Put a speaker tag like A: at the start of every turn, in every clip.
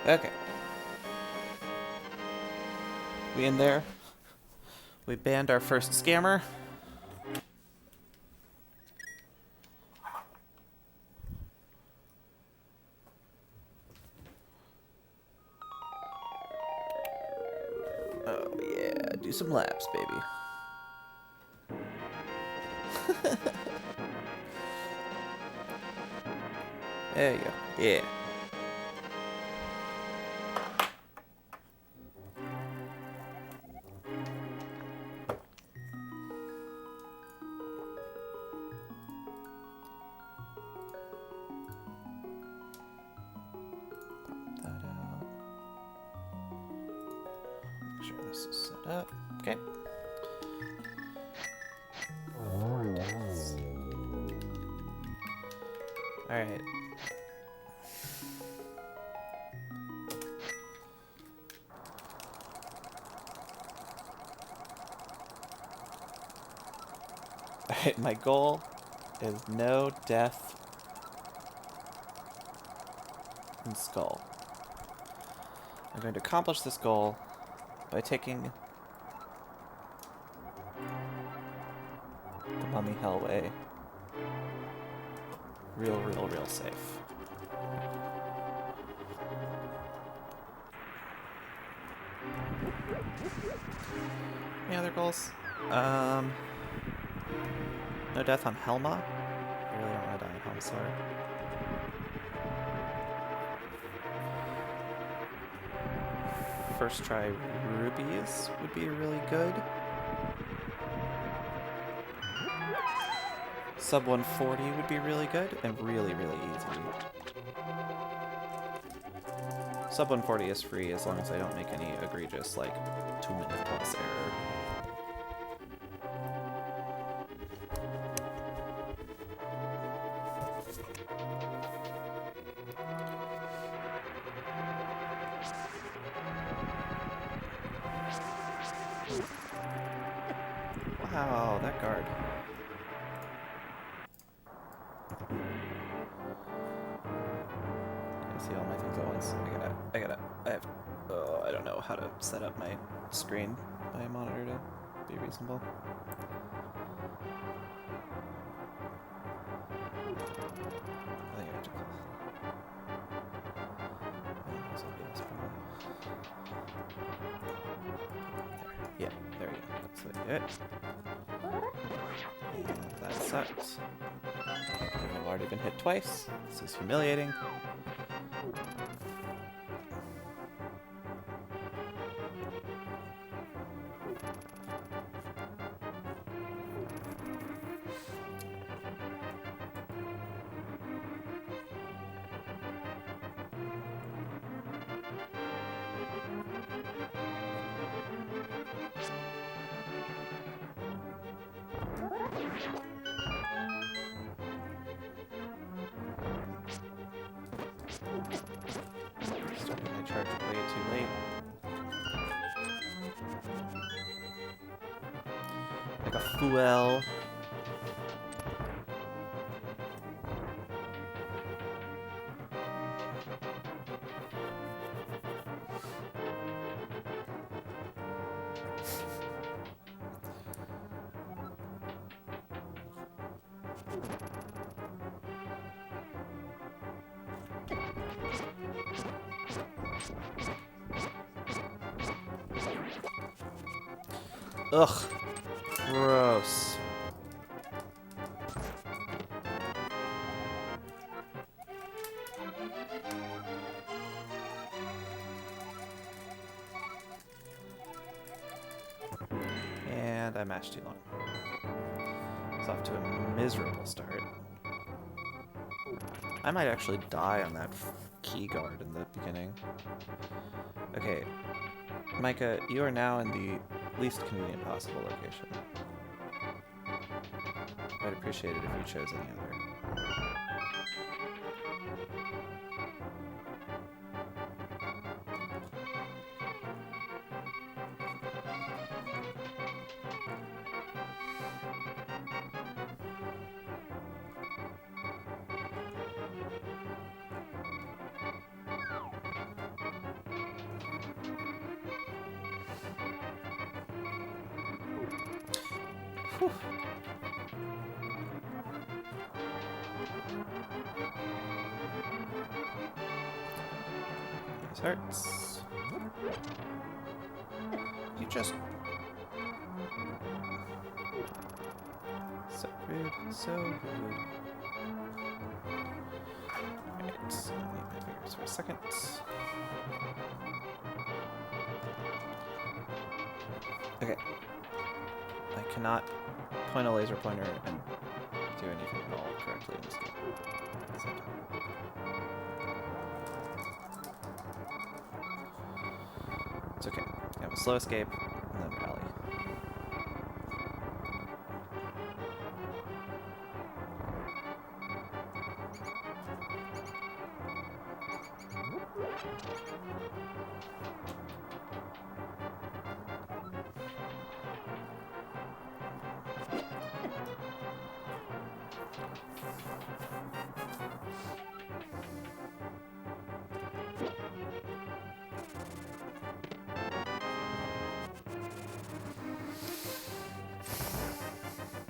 A: Okay. We in there? We banned our first scammer. Oh yeah, do some laps, baby. There you go. Yeah. Pop that out. Make sure this is set up. Okay. Alright. Alright, my goal is no death in Skull. I'm going to accomplish this goal by taking the Mummy Hellway real safe. Any other goals? No death on Helma. I really don't want to die on Helmsar. First try rubies would be really good. Sub 140 would be really good and really easy. Sub 140 is free as long as I don't make any egregious, like, 2-minute plus error. Wow, that guard. I see all my things at once. I don't know how to set up my screen by monitor to be reasonable. I think I have to close. Yeah, there we go. That's what I do it. And that sucks. I've already been hit twice. This is humiliating. Starting my charge way too late. Like a fool. Ugh. Gross. And I mashed too long. It's off to a miserable start. I might actually die on that key guard in the beginning. Okay, Micah, you are now in the least convenient possible location. I'd appreciate it if you chose any other. Whew. These hurts. You just... So rude, so rude. Alright, so I need my fingers for a second. Okay. I cannot point a laser pointer and do anything at all correctly in this game. So, it's okay. I have a slow escape, and then rally.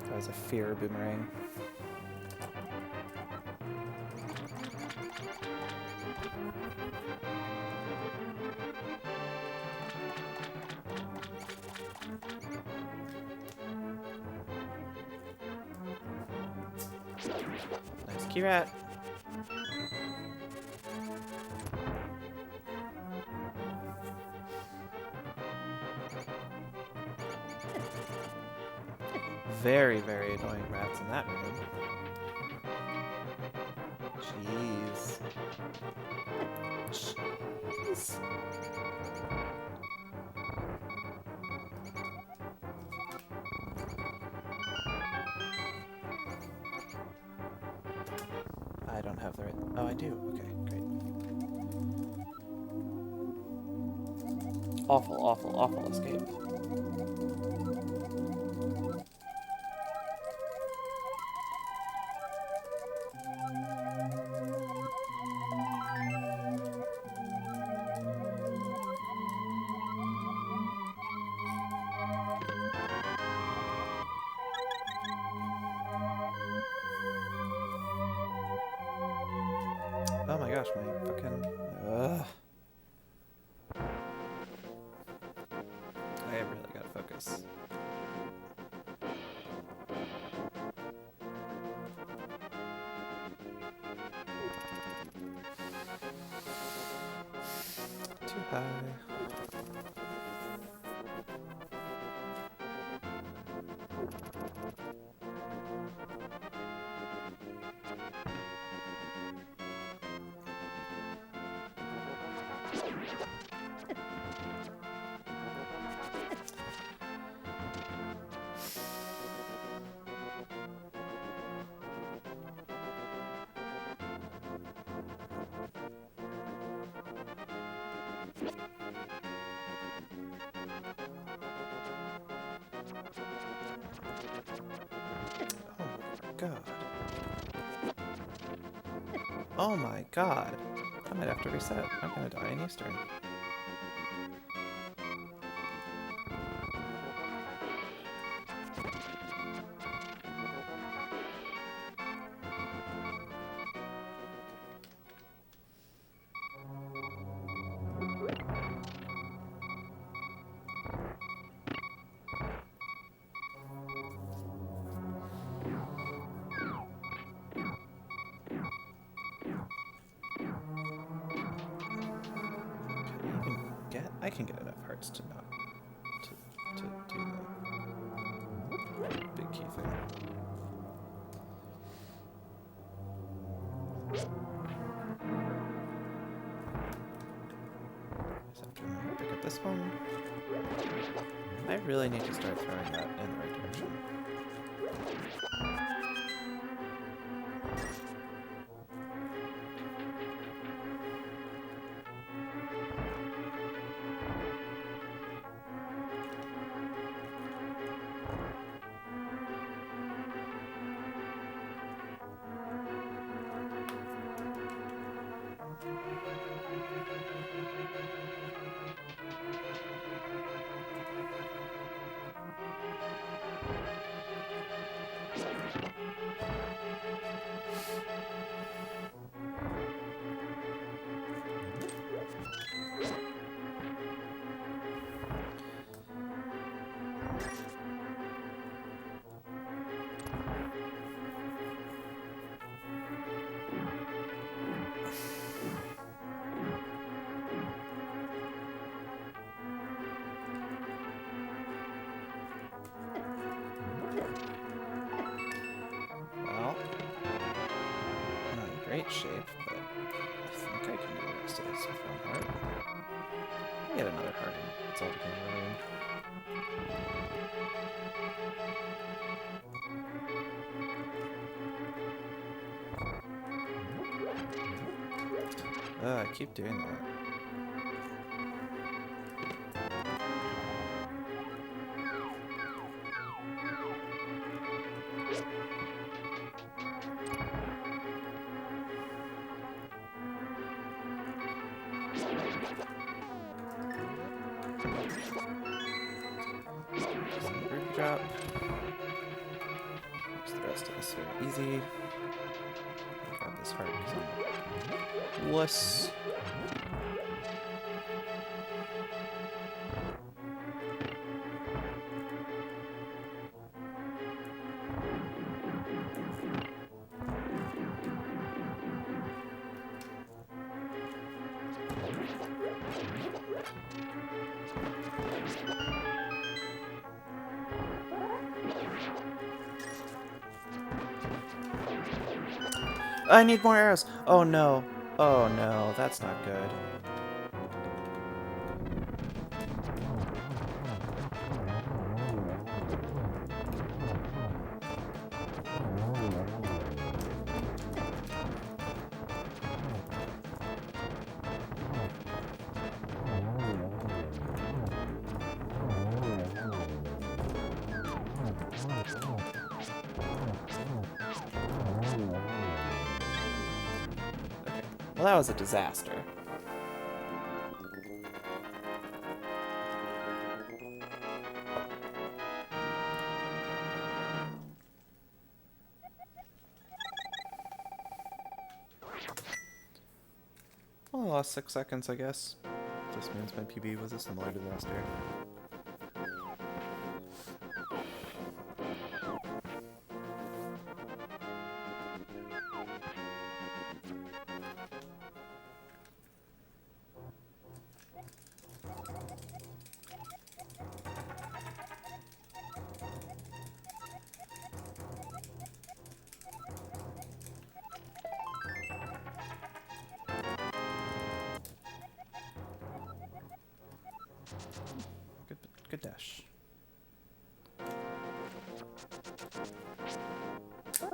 A: That was a fear boomerang. Nice key rat. Very, very annoying rats in that room. Jeez. Jeez. I don't have the right... Oh, I do. Okay, great. Awful, awful, awful escape. Oh my gosh, my fucking... Ugh. I really gotta focus. Too high. God. Oh my god. I might have to reset. I'm gonna die in Eastern. I can get enough hearts to not to do the big key thing. So I'm gonna pick up this one. I really need to start throwing that in the right direction. great shape, but I think I can do the rest of this with one heart. I get another heart in. It's all becoming room. I keep doing that. Ruby drop. Makes the rest of this very easy. Grab this heart because I'm a wuss. I need more arrows! Oh no. Oh no, that's not good. Well, that was a disaster. Well, I lost 6 seconds, I guess. Just means my PB was a similar disaster. Good dash. Come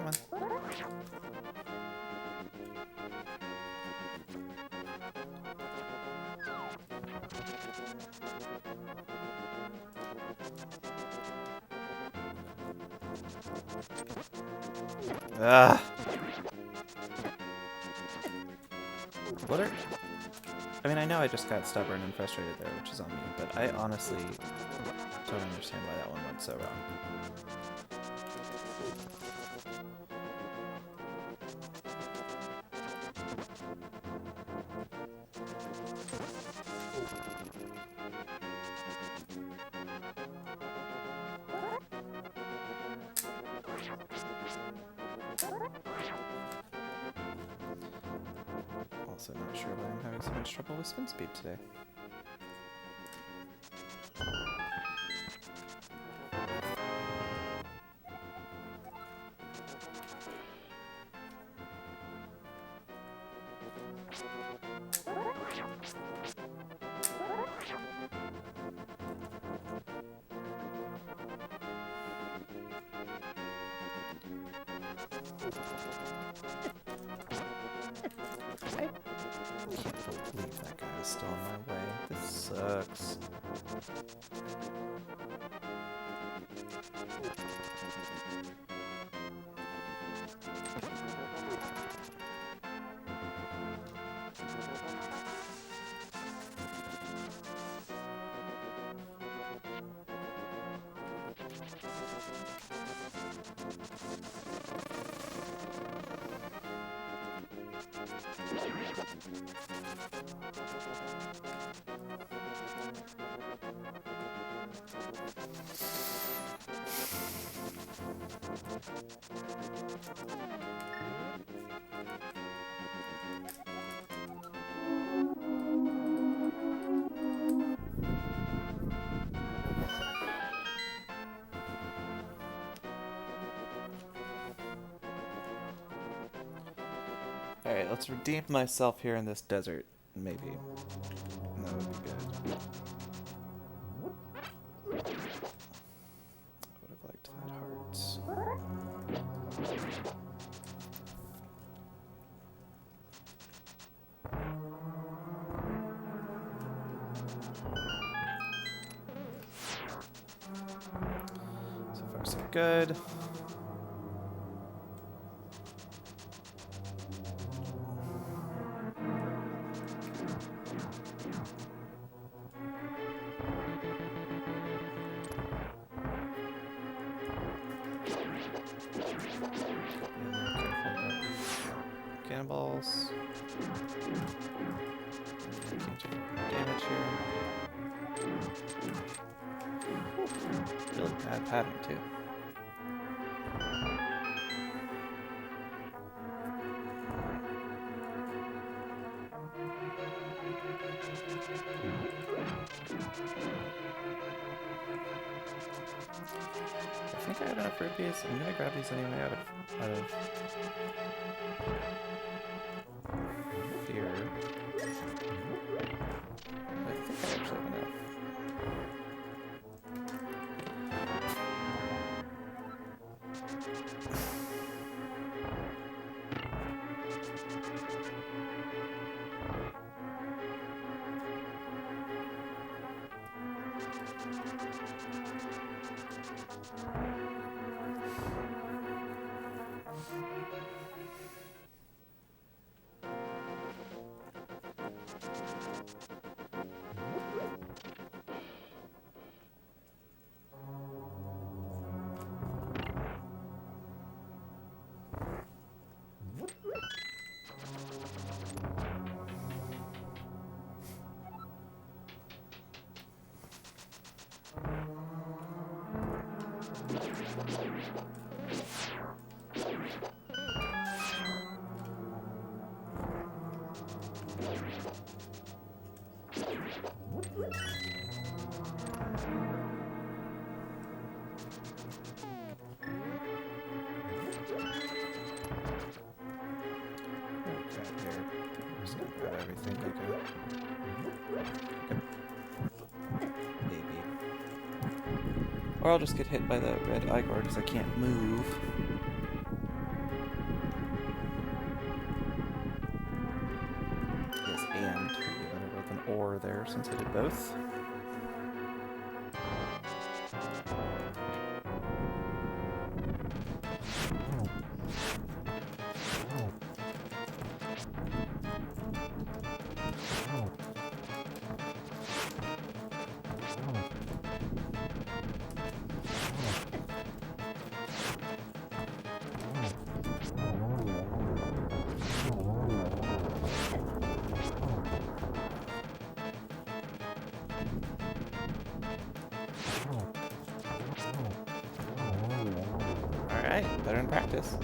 A: on. Ah. What are... I mean, I know I just got stubborn and frustrated there, which is on me, but I honestly don't understand why that one went so wrong. Also not sure why I'm having so much trouble with spin speed today. I can't believe that guy is still in my way. This sucks. Alright, let's redeem myself here in this desert, maybe. That would be good. Would have liked that heart. So far, so good. Cannonballs. Can't take damage here. Really bad pattern too. I think I have enough rupees. I'm gonna grab these anyway out of fear. I think I actually have enough. Everything maybe. Or I'll just get hit by the red Igor because I can't move. Yes, and we better with an or there since I did both. Alright, better in practice.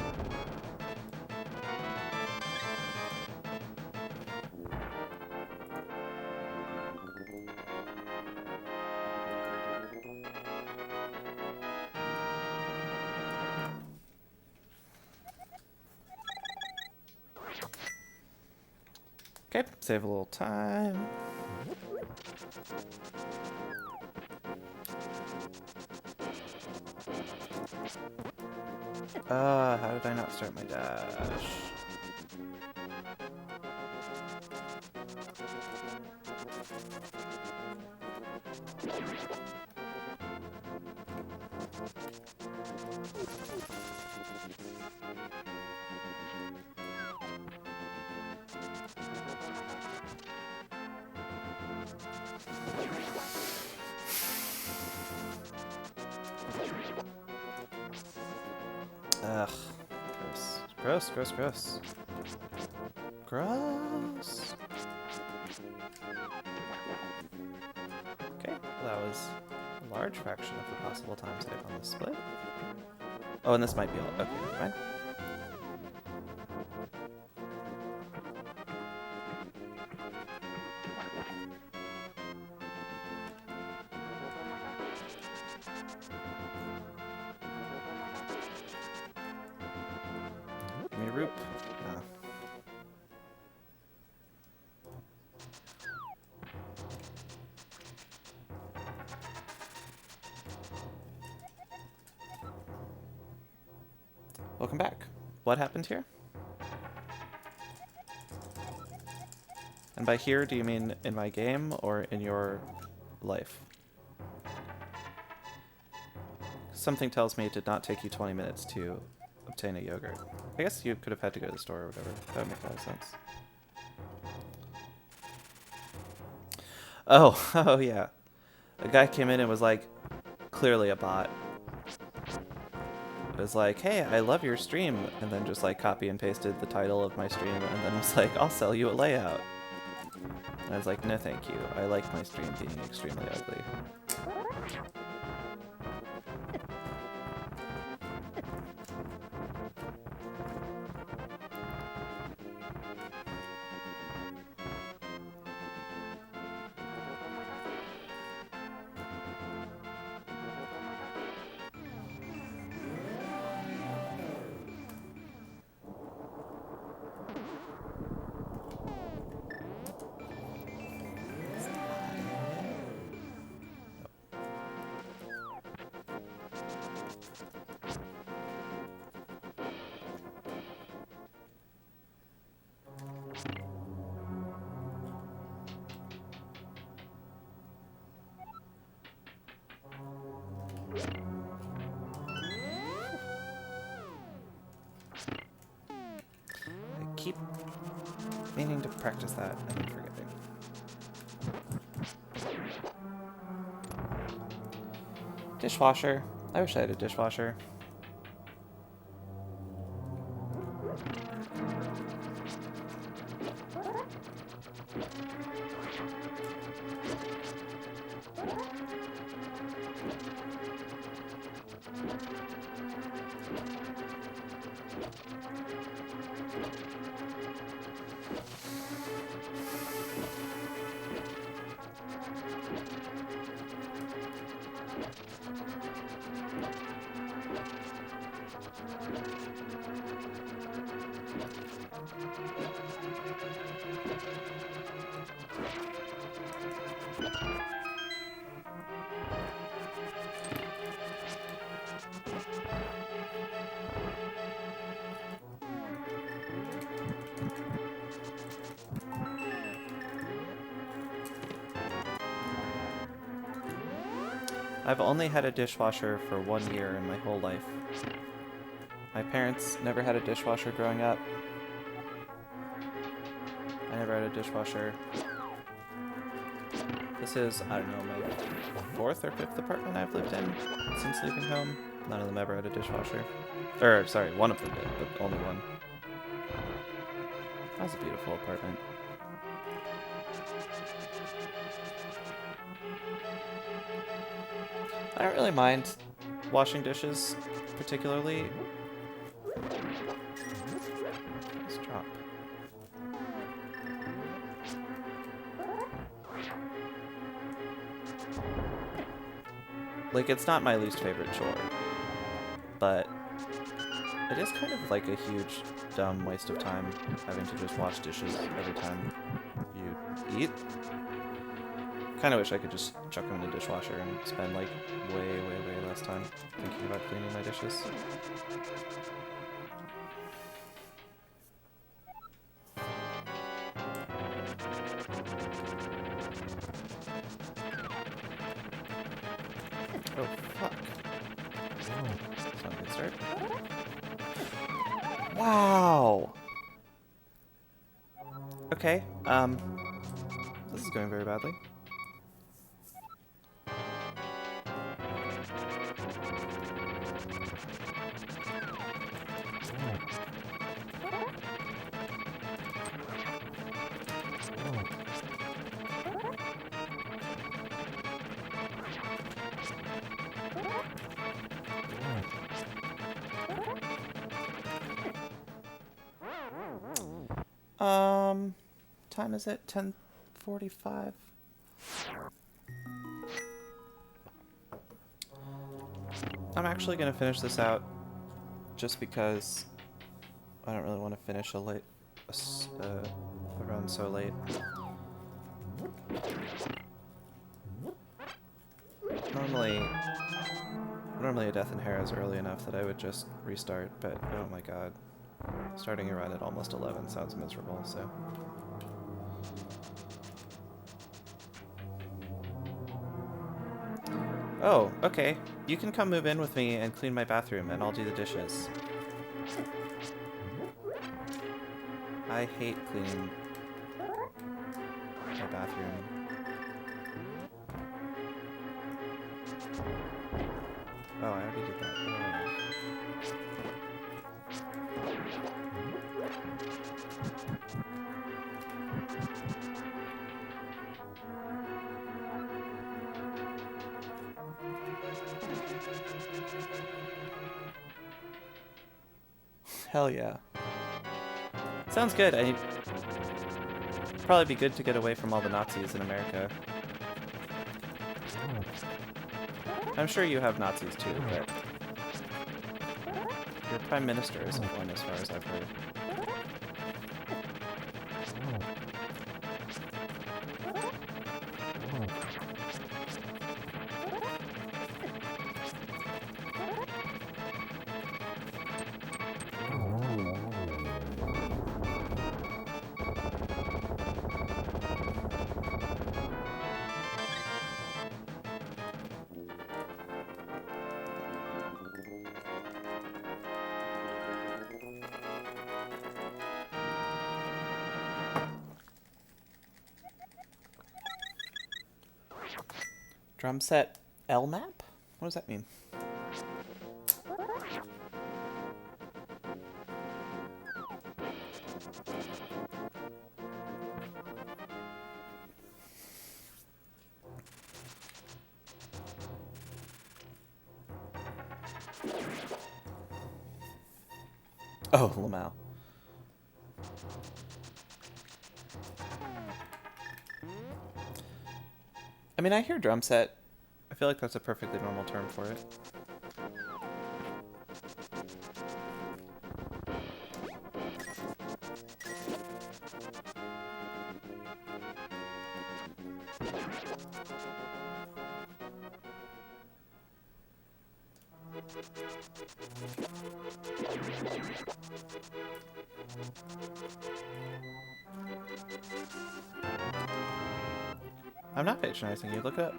A: Okay, save a little time. How did I not start my dash? Ugh. Gross. Gross. Okay, well, that was a large fraction of the possible time save on the split. Oh, and this might be all. Okay, never mind. Give me a roop. Welcome back. What happened here? And by here, do you mean in my game or in your life? Something tells me it did not take you 20 minutes to obtain a yogurt. I guess you could have had to go to the store or whatever. That would make a lot of sense. Oh, oh yeah. A guy came in and was like, clearly a bot. It was like, hey, I love your stream, and then just like copy and pasted the title of my stream, and then was like, I'll sell you a layout. And I was like, no thank you, I like my stream being extremely ugly. Keep meaning to practice that and then forgetting. Dishwasher. I wish I had a dishwasher. I've only had a dishwasher for 1 year in my whole life. My parents never had a dishwasher growing up. I never had a dishwasher. This is, I don't know, my 4th or 5th apartment I've lived in since leaving home. None of them ever had a dishwasher. Or, sorry, one of them did, but only one. That was a beautiful apartment. I don't really mind washing dishes, particularly. Let's drop. Like, it's not my least favorite chore, but it is kind of like a huge, dumb waste of time having to just wash dishes every time you eat. Kind of wish I could just chuck them in the dishwasher and spend like way less time thinking about cleaning my dishes. Oh fuck. That's not a good start. Wow! Okay, this is going very badly. Time is it? 10:45? I'm actually gonna finish this out just because I don't really want to finish a run so late. Normally Normally a death in hair is early enough that I would just restart, but oh my god. Starting a run at almost 11 sounds miserable, so... Oh, okay. You can come move in with me and clean my bathroom, and I'll do the dishes. I hate cleaning my bathroom. Oh, I already did that. Hell yeah. Sounds good. Probably be good to get away from all the Nazis in America. I'm sure you have Nazis too, but your prime minister isn't one as far as I've heard. Drum set LMAP? What does that mean? Oh, Lamau. I mean, I hear drum set. I feel like that's a perfectly normal term for it. I'm not patronizing you. Look it up.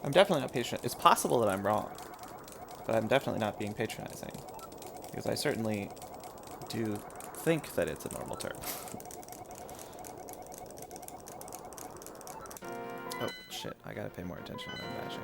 A: I'm definitely not patronizing. It's possible that I'm wrong, but I'm definitely not being patronizing, because I certainly do think that it's a normal term. Oh, shit. I gotta pay more attention when I'm bashing.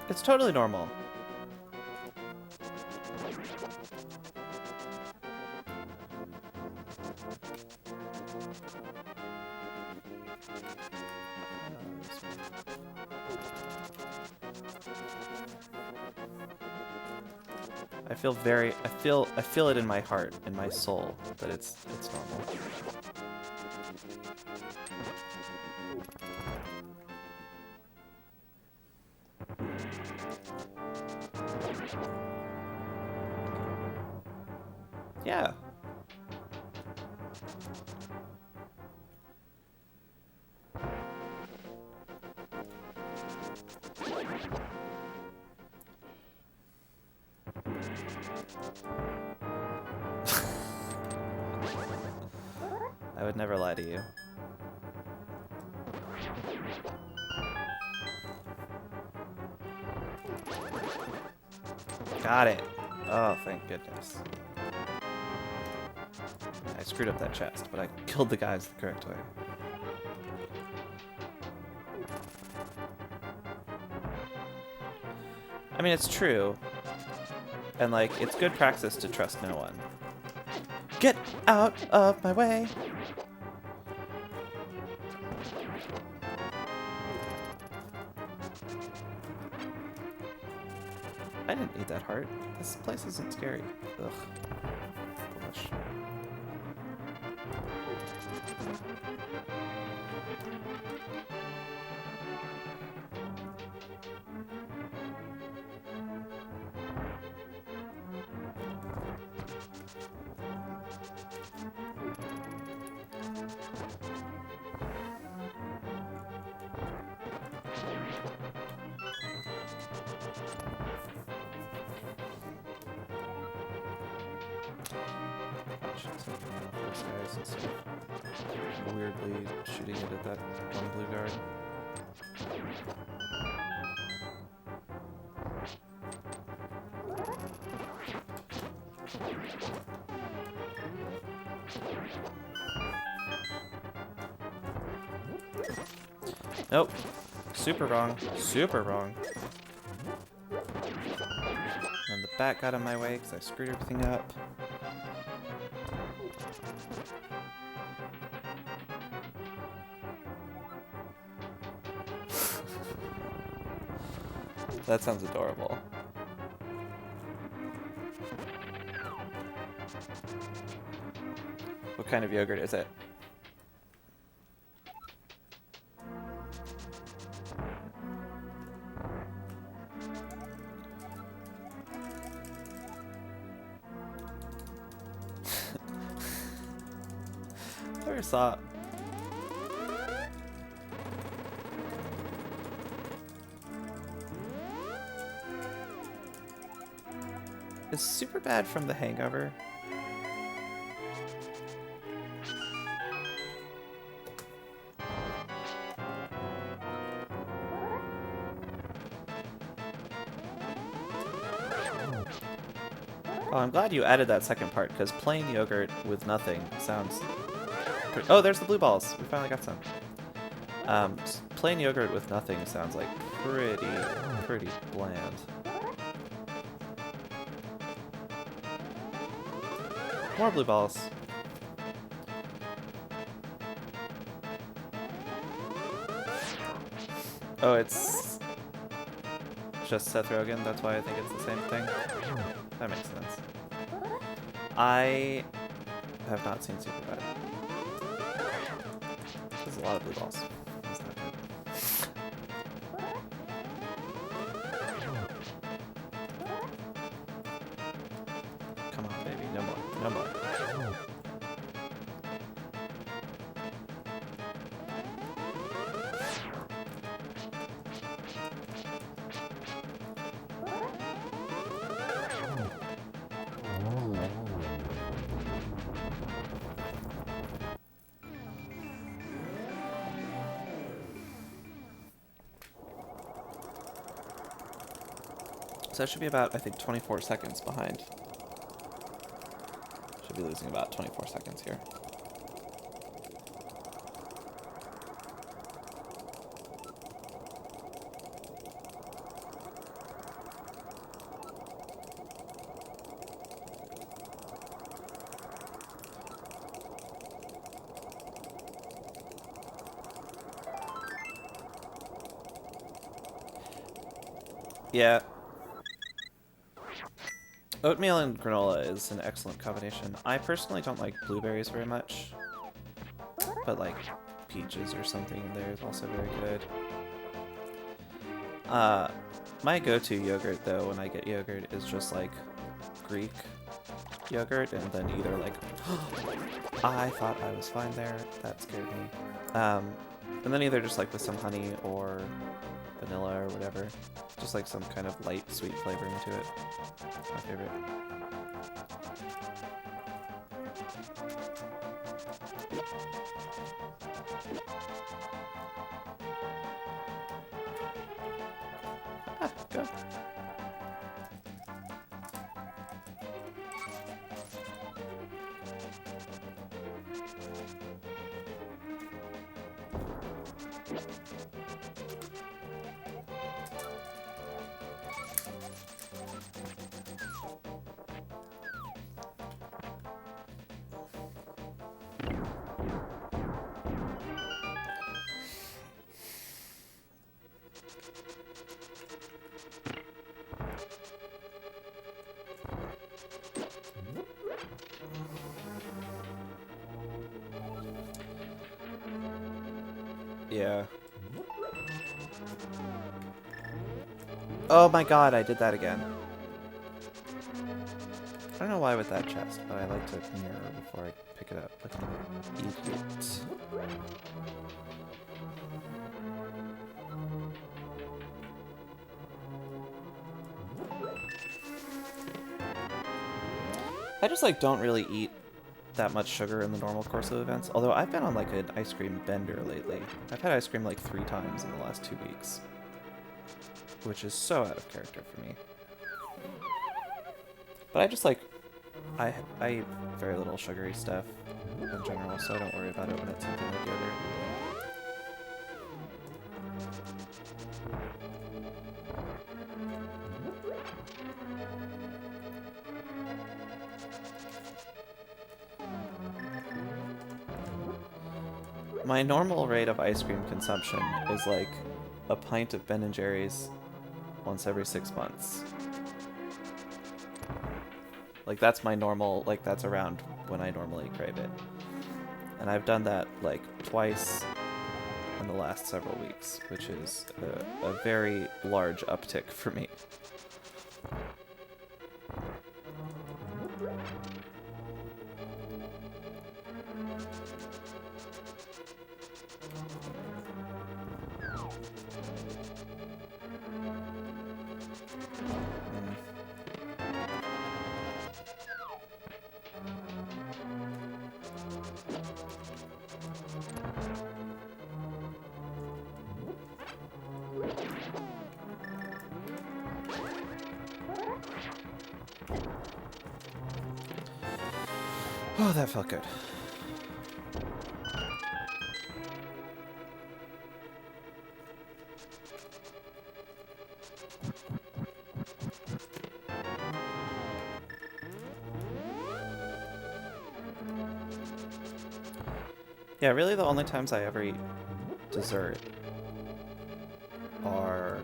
A: It's totally normal. I feel it in my heart, in my soul, that it's normal. Yeah. I would never lie to you. Got it. Oh, thank goodness. I screwed up that chest, but I killed the guys the correct way. I mean, it's true. And, like, it's good practice to trust no one. Get out of my way! I didn't need that heart. This place isn't scary. Ugh. Foolish. Those guys instead of weirdly shooting it at that one blue guard. Nope. Super wrong. Super wrong. And the bat got in my way because I screwed everything up. That sounds adorable. What kind of yogurt is it? I never saw. Is super bad from The Hangover? Oh, I'm glad you added that second part, because plain yogurt with nothing sounds... Oh, there's the blue balls! We finally got some. Plain yogurt with nothing sounds like pretty bland. More blue balls. Oh, it's just Seth Rogen, that's why I think it's the same thing. That makes sense. I have not seen Superbad. There's a lot of blue balls. That's not good. Come on, baby. No more. No more. So I should be about, I think, 24 seconds behind. Should be losing about 24 seconds here. Yeah. Oatmeal and granola is an excellent combination. I personally don't like blueberries very much, but like peaches or something in there is also very good. My go-to yogurt though when I get yogurt is just like Greek yogurt, and then either like I thought I was fine there, that scared me. And then either just like with some honey or vanilla or whatever. Just like some kind of light, sweet flavoring to it. That's my favorite. Ah, go. Yeah. Oh my god, I did that again. I don't know why with that chest, but I like to mirror before I pick it up like an idiot. I just like don't really eat that much sugar in the normal course of events, although I've been on like an ice cream bender lately. I've had ice cream like 3 times in the last 2 weeks, which is so out of character for me. But I just like, I eat very little sugary stuff in general, so I don't worry about it when it's something like yogurt. My normal rate of ice cream consumption is like a pint of Ben & Jerry's once every 6 months. Like that's my normal, like that's around when I normally crave it. And I've done that like twice in the last several weeks, which is a very large uptick for me. Oh, that felt good. Yeah, really the only times I ever eat dessert are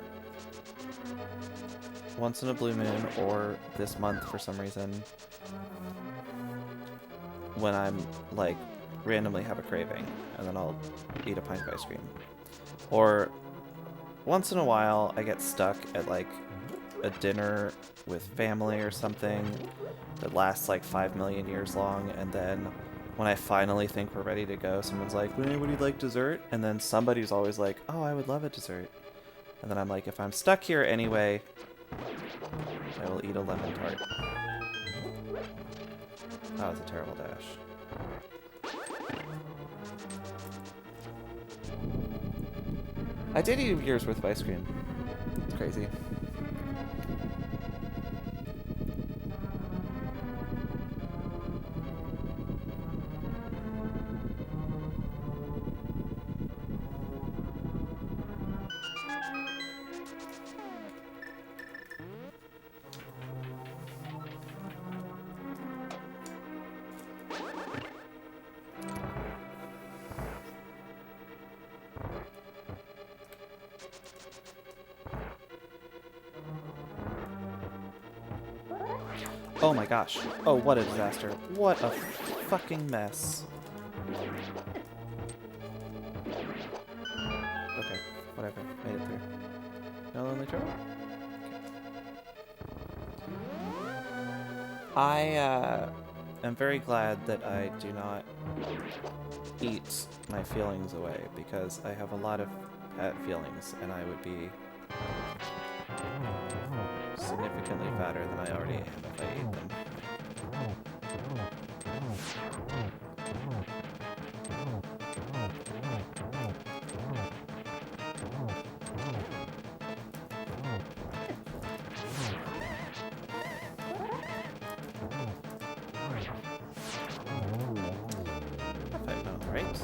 A: once in a blue moon or this month for some reason when I'm like randomly have a craving and then I'll eat a pint of ice cream. Or once in a while I get stuck at like a dinner with family or something that lasts like 5 million years long, and then when I finally think we're ready to go, someone's like, hey, would you like dessert? And then somebody's always like, oh, I would love a dessert. And then I'm like, if I'm stuck here anyway, I will eat a lemon tart. That was a terrible dash. I did eat a year's worth of ice cream. It's crazy. Oh my gosh. Oh, what a disaster. What a fucking mess. Okay, whatever. Made it through. No lonely trouble? I am very glad that I do not eat my feelings away, because I have a lot of pet feelings and I would be significantly fatter than I already am if I ate them. If I know, right?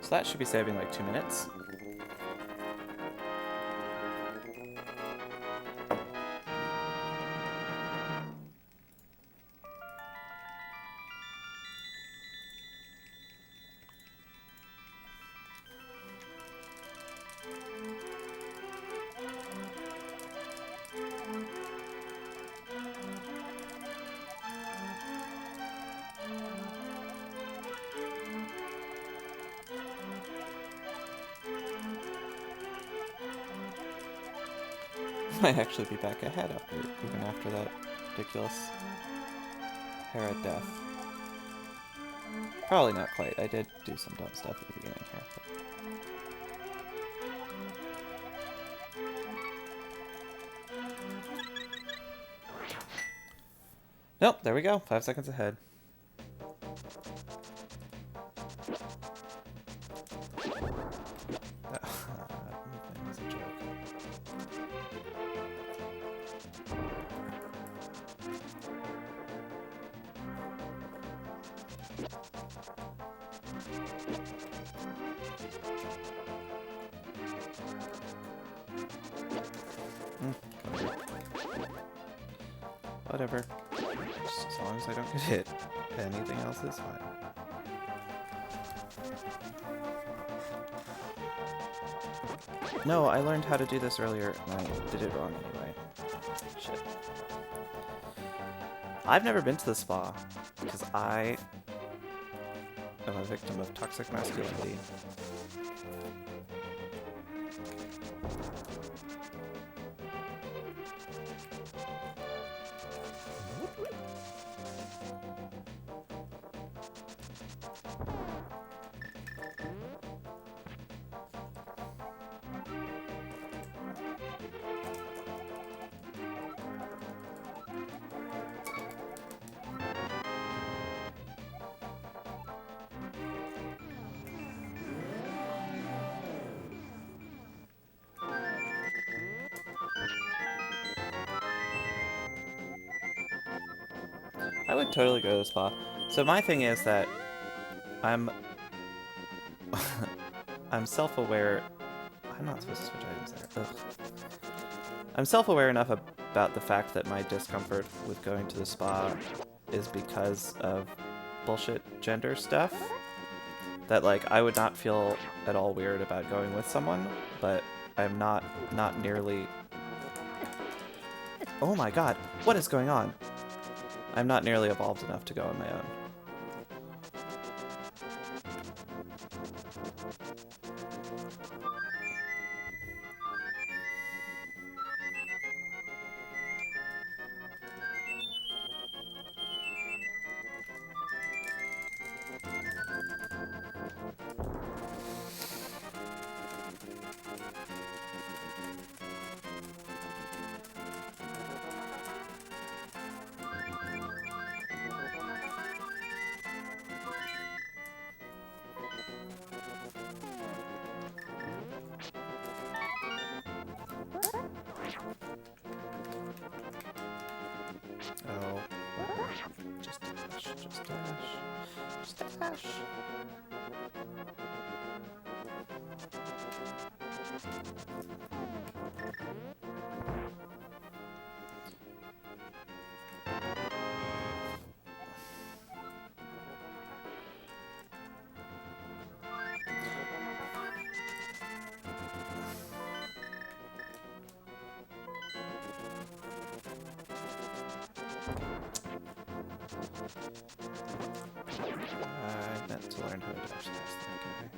A: So that should be saving like 2 minutes. might actually be back ahead even after that ridiculous Hera death. Probably not quite. I did do some dumb stuff at the beginning here. Nope, there we go. 5 seconds ahead. That movement was a joke. Whatever. Just as long as I don't get hit. Anything else is fine. No, I learned how to do this earlier, and I did it wrong anyway. Shit. I've never been to the spa, because I am a victim of toxic masculinity. I would totally go to the spa. So my thing is that I'm I'm self-aware. I'm not supposed to switch items there. Ugh. I'm self-aware enough about the fact that my discomfort with going to the spa is because of bullshit gender stuff. That, like, I would not feel at all weird about going with someone, but I'm not nearly... Oh my god, what is going on? I'm not nearly evolved enough to go on my own. Oh. Just dash, just dash, just dash. I meant to learn how to dash past that guy.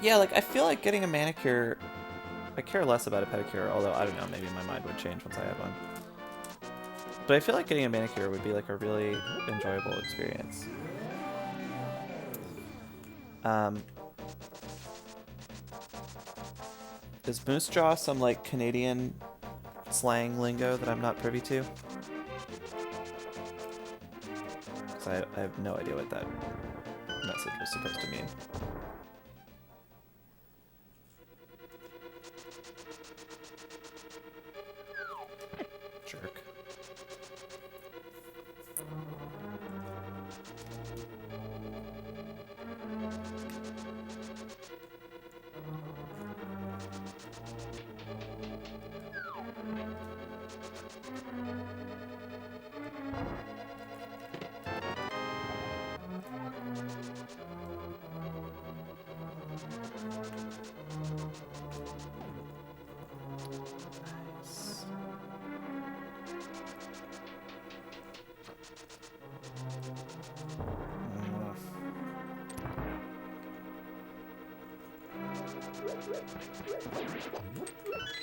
A: Yeah, like, I feel like getting a manicure... I care less about a pedicure, although, I don't know, maybe my mind would change once I had one. But I feel like getting a manicure would be, like, a really enjoyable experience. Is moose jaw some, like, Canadian slang lingo that I'm not privy to? Because I have no idea what that message was supposed to mean. Jerk.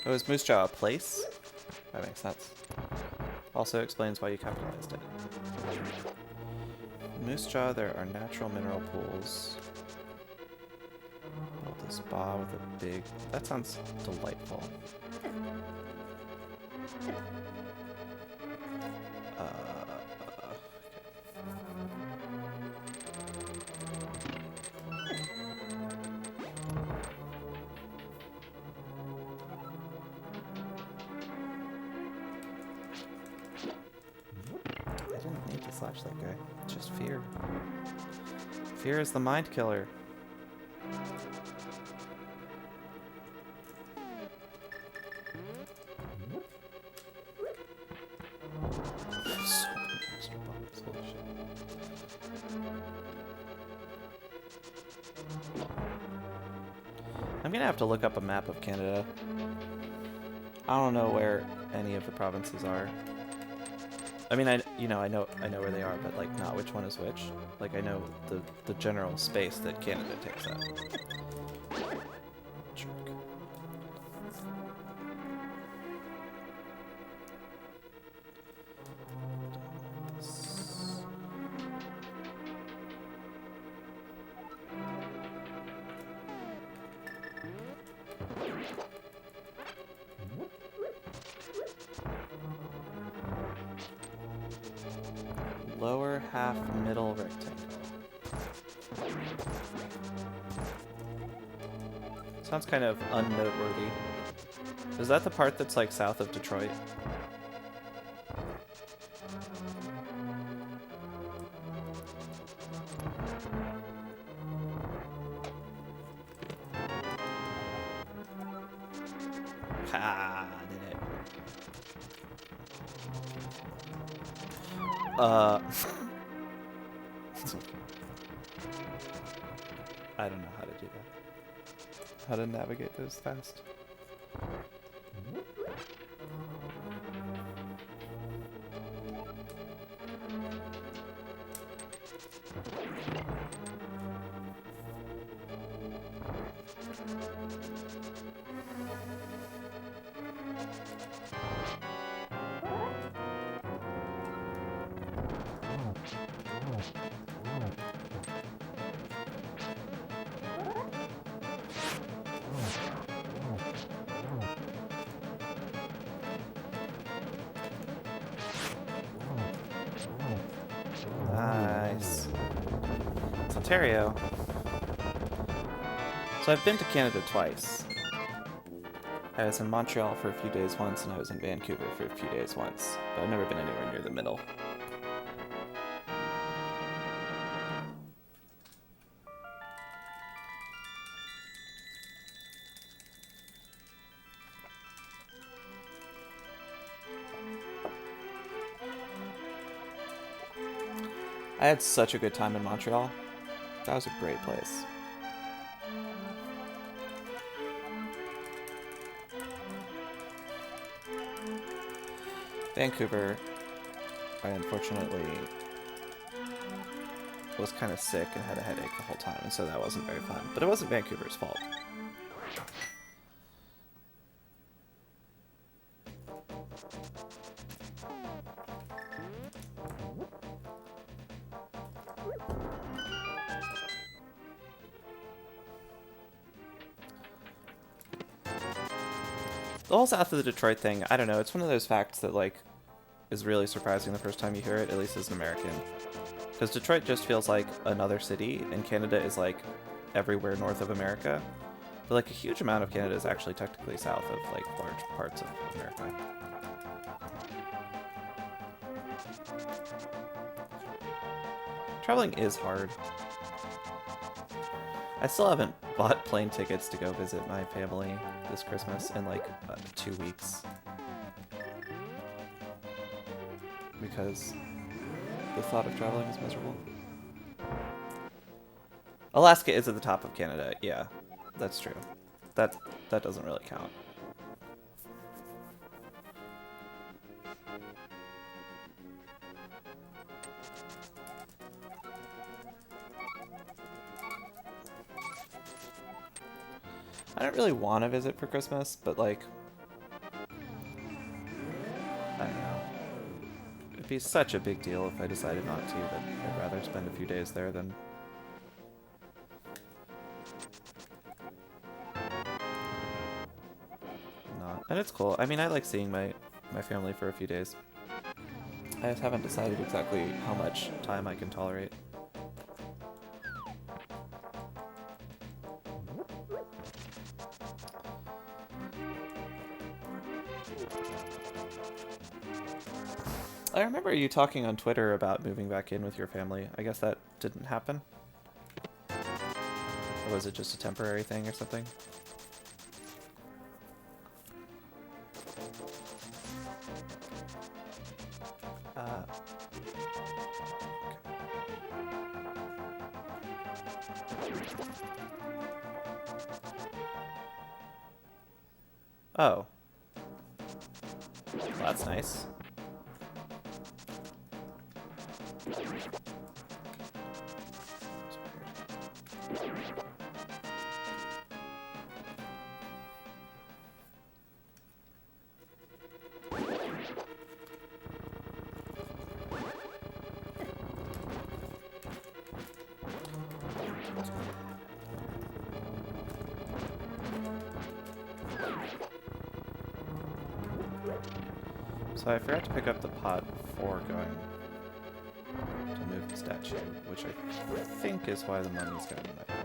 A: Oh, is Moose Jaw a place? That makes sense. Also explains why you capitalized it. Moose Jaw, there are natural mineral pools. Built a spa with a big... That sounds delightful. I didn't need to slash that guy. It's just fear. Fear is the mind killer. So many extra bombs. Holy shit. I'm gonna have to look up a map of Canada. I don't know where any of the provinces are. I mean, I know where they are, but like not which one is which. Like I know the general space that Canada takes up. Jerk. Lower half middle rectangle. Sounds kind of unnoteworthy. Is that the part that's like south of Detroit? Ha! Did it. It's okay. I don't know how to do that. How to navigate those fast. Nice. It's Ontario. So I've been to Canada twice. I was in Montreal for a few days once, and I was in Vancouver for a few days once. But I've never been anywhere near the middle. I had such a good time in Montreal. That was a great place. Vancouver, I unfortunately was kind of sick and had a headache the whole time, and so that wasn't very fun. But it wasn't Vancouver's fault. The whole south of the Detroit thing, I don't know, it's one of those facts that, like, is really surprising the first time you hear it, at least as an American. Because Detroit just feels like another city, and Canada is, like, everywhere north of America. But, like, a huge amount of Canada is actually technically south of, like, large parts of America. Traveling is hard. I still haven't bought plane tickets to go visit my family this Christmas in like 2 weeks. Because the thought of traveling is miserable. Alaska is at the top of Canada, yeah, that's true. That doesn't really count. I don't really want to visit for Christmas, but like, I don't know. It'd be such a big deal if I decided not to that I'd rather spend a few days there than... not. And it's cool. I mean, I like seeing my family for a few days. I just haven't decided exactly how much time I can tolerate. I remember you talking on Twitter about moving back in with your family. I guess that didn't happen? Or was it just a temporary thing or something? Oh. Well, that's nice. So I forgot to pick up the pot before going to move the statue, which I think is why the mummy's got in that way.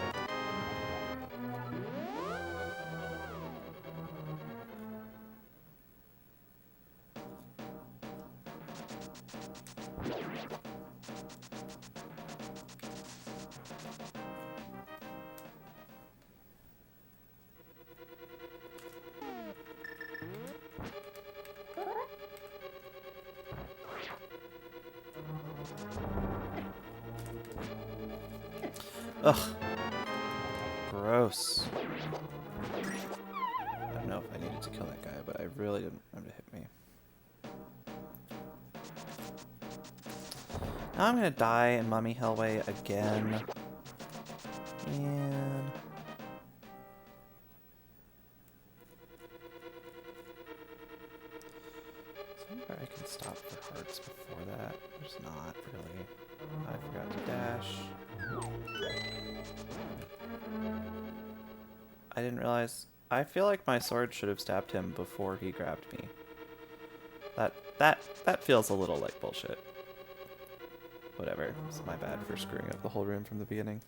A: Ugh. Gross. I don't know if I needed to kill that guy, but I really didn't want him to hit me. Now I'm gonna die in Mummy Hellway again. And... somewhere I can stop for hearts before that. There's not, really. I forgot to dash. I didn't realize... I feel like my sword should have stabbed him before he grabbed me. That feels a little like bullshit. Whatever. It's my bad for screwing up the whole room from the beginning.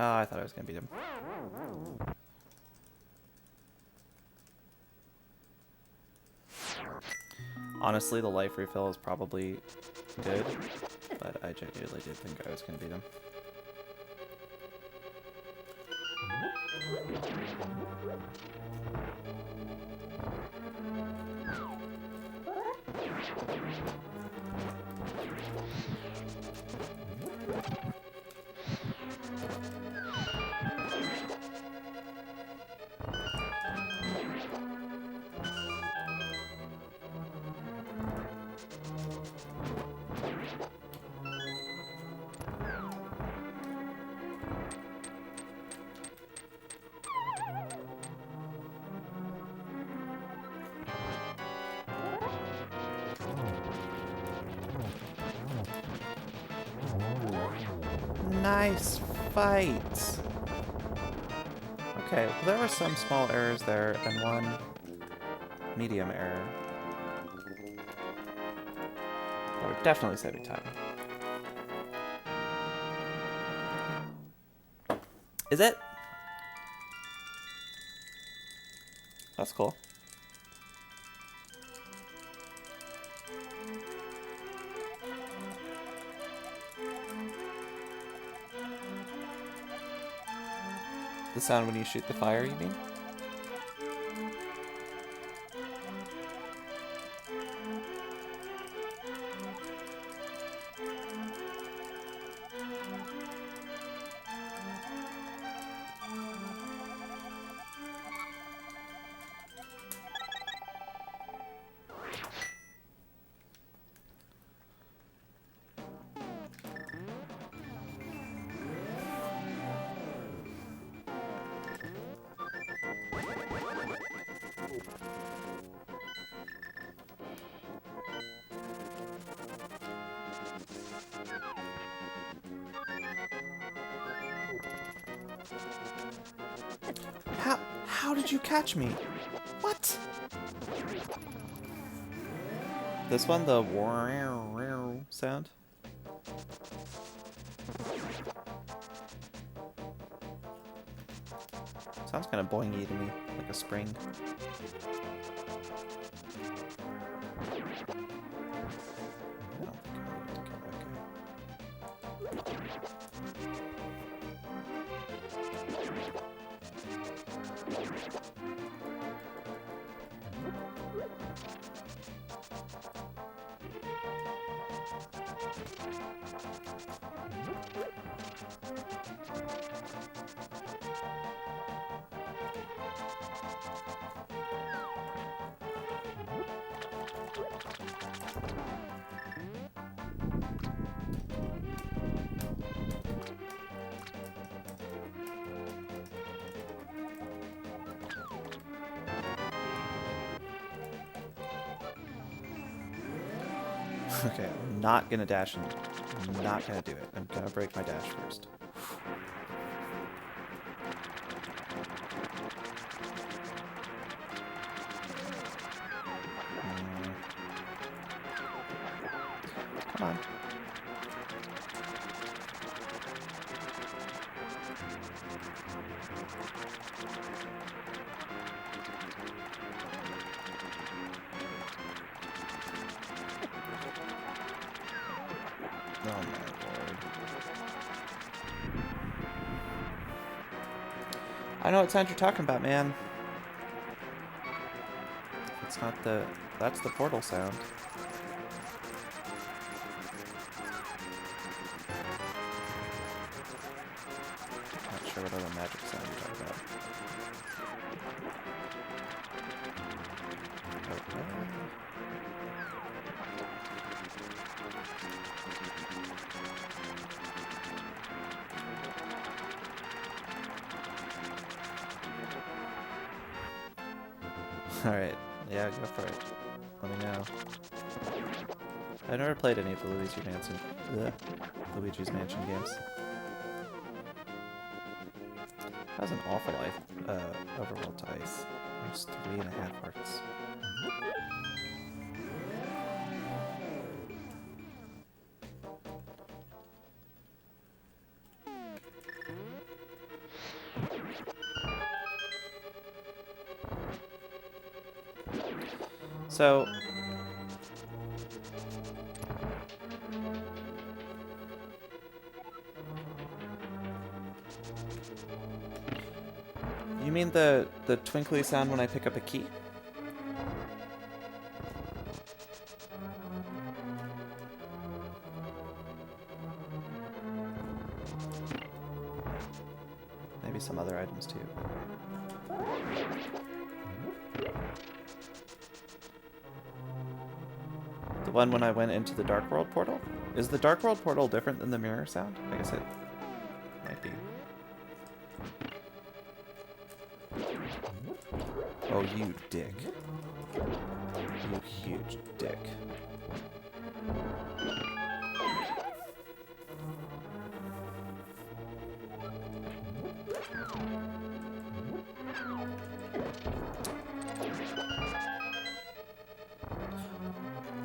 A: Oh, I thought I was gonna beat him. Honestly, the life refill is probably good, but I genuinely did think I was gonna beat him. Nice fight! Okay, well, there were some small errors there, and one medium error. But we're definitely saving time. Is it? That's cool. The sound when you shoot the fire, you mean? How did you catch me? What? This one, the sound. Sounds kind of boingy to me, like a spring. I don't think I need to kill that guy. Okay, I'm not gonna dash and I'm not gonna do it. I'm gonna break my dash first. Come on. Oh my lord. I know what sound you're talking about, man. It's not the... That's the portal sound. Not sure what other magic sound you're talking about. Alright, yeah, go for it. Let me know. I've never played any of the Luigi's Mansion games. That was an awful life, overworld to ice. Almost 3.5 hearts. So, you mean the twinkly sound when I pick up a key? Maybe some other items too. The one when I went into the Dark World portal? Is the Dark World portal different than the mirror sound? I guess it might be. Oh, you dick. You huge dick.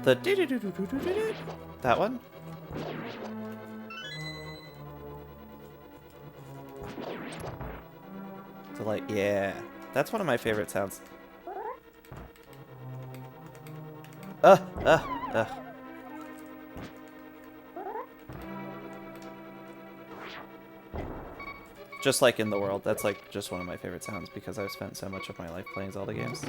A: The doo-doo-doo-doo-doo-doo-doo. That one? Delight, yeah. That's one of my favorite sounds. Ugh. Just like in the world, that's like just one of my favorite sounds because I've spent so much of my life playing Zelda games.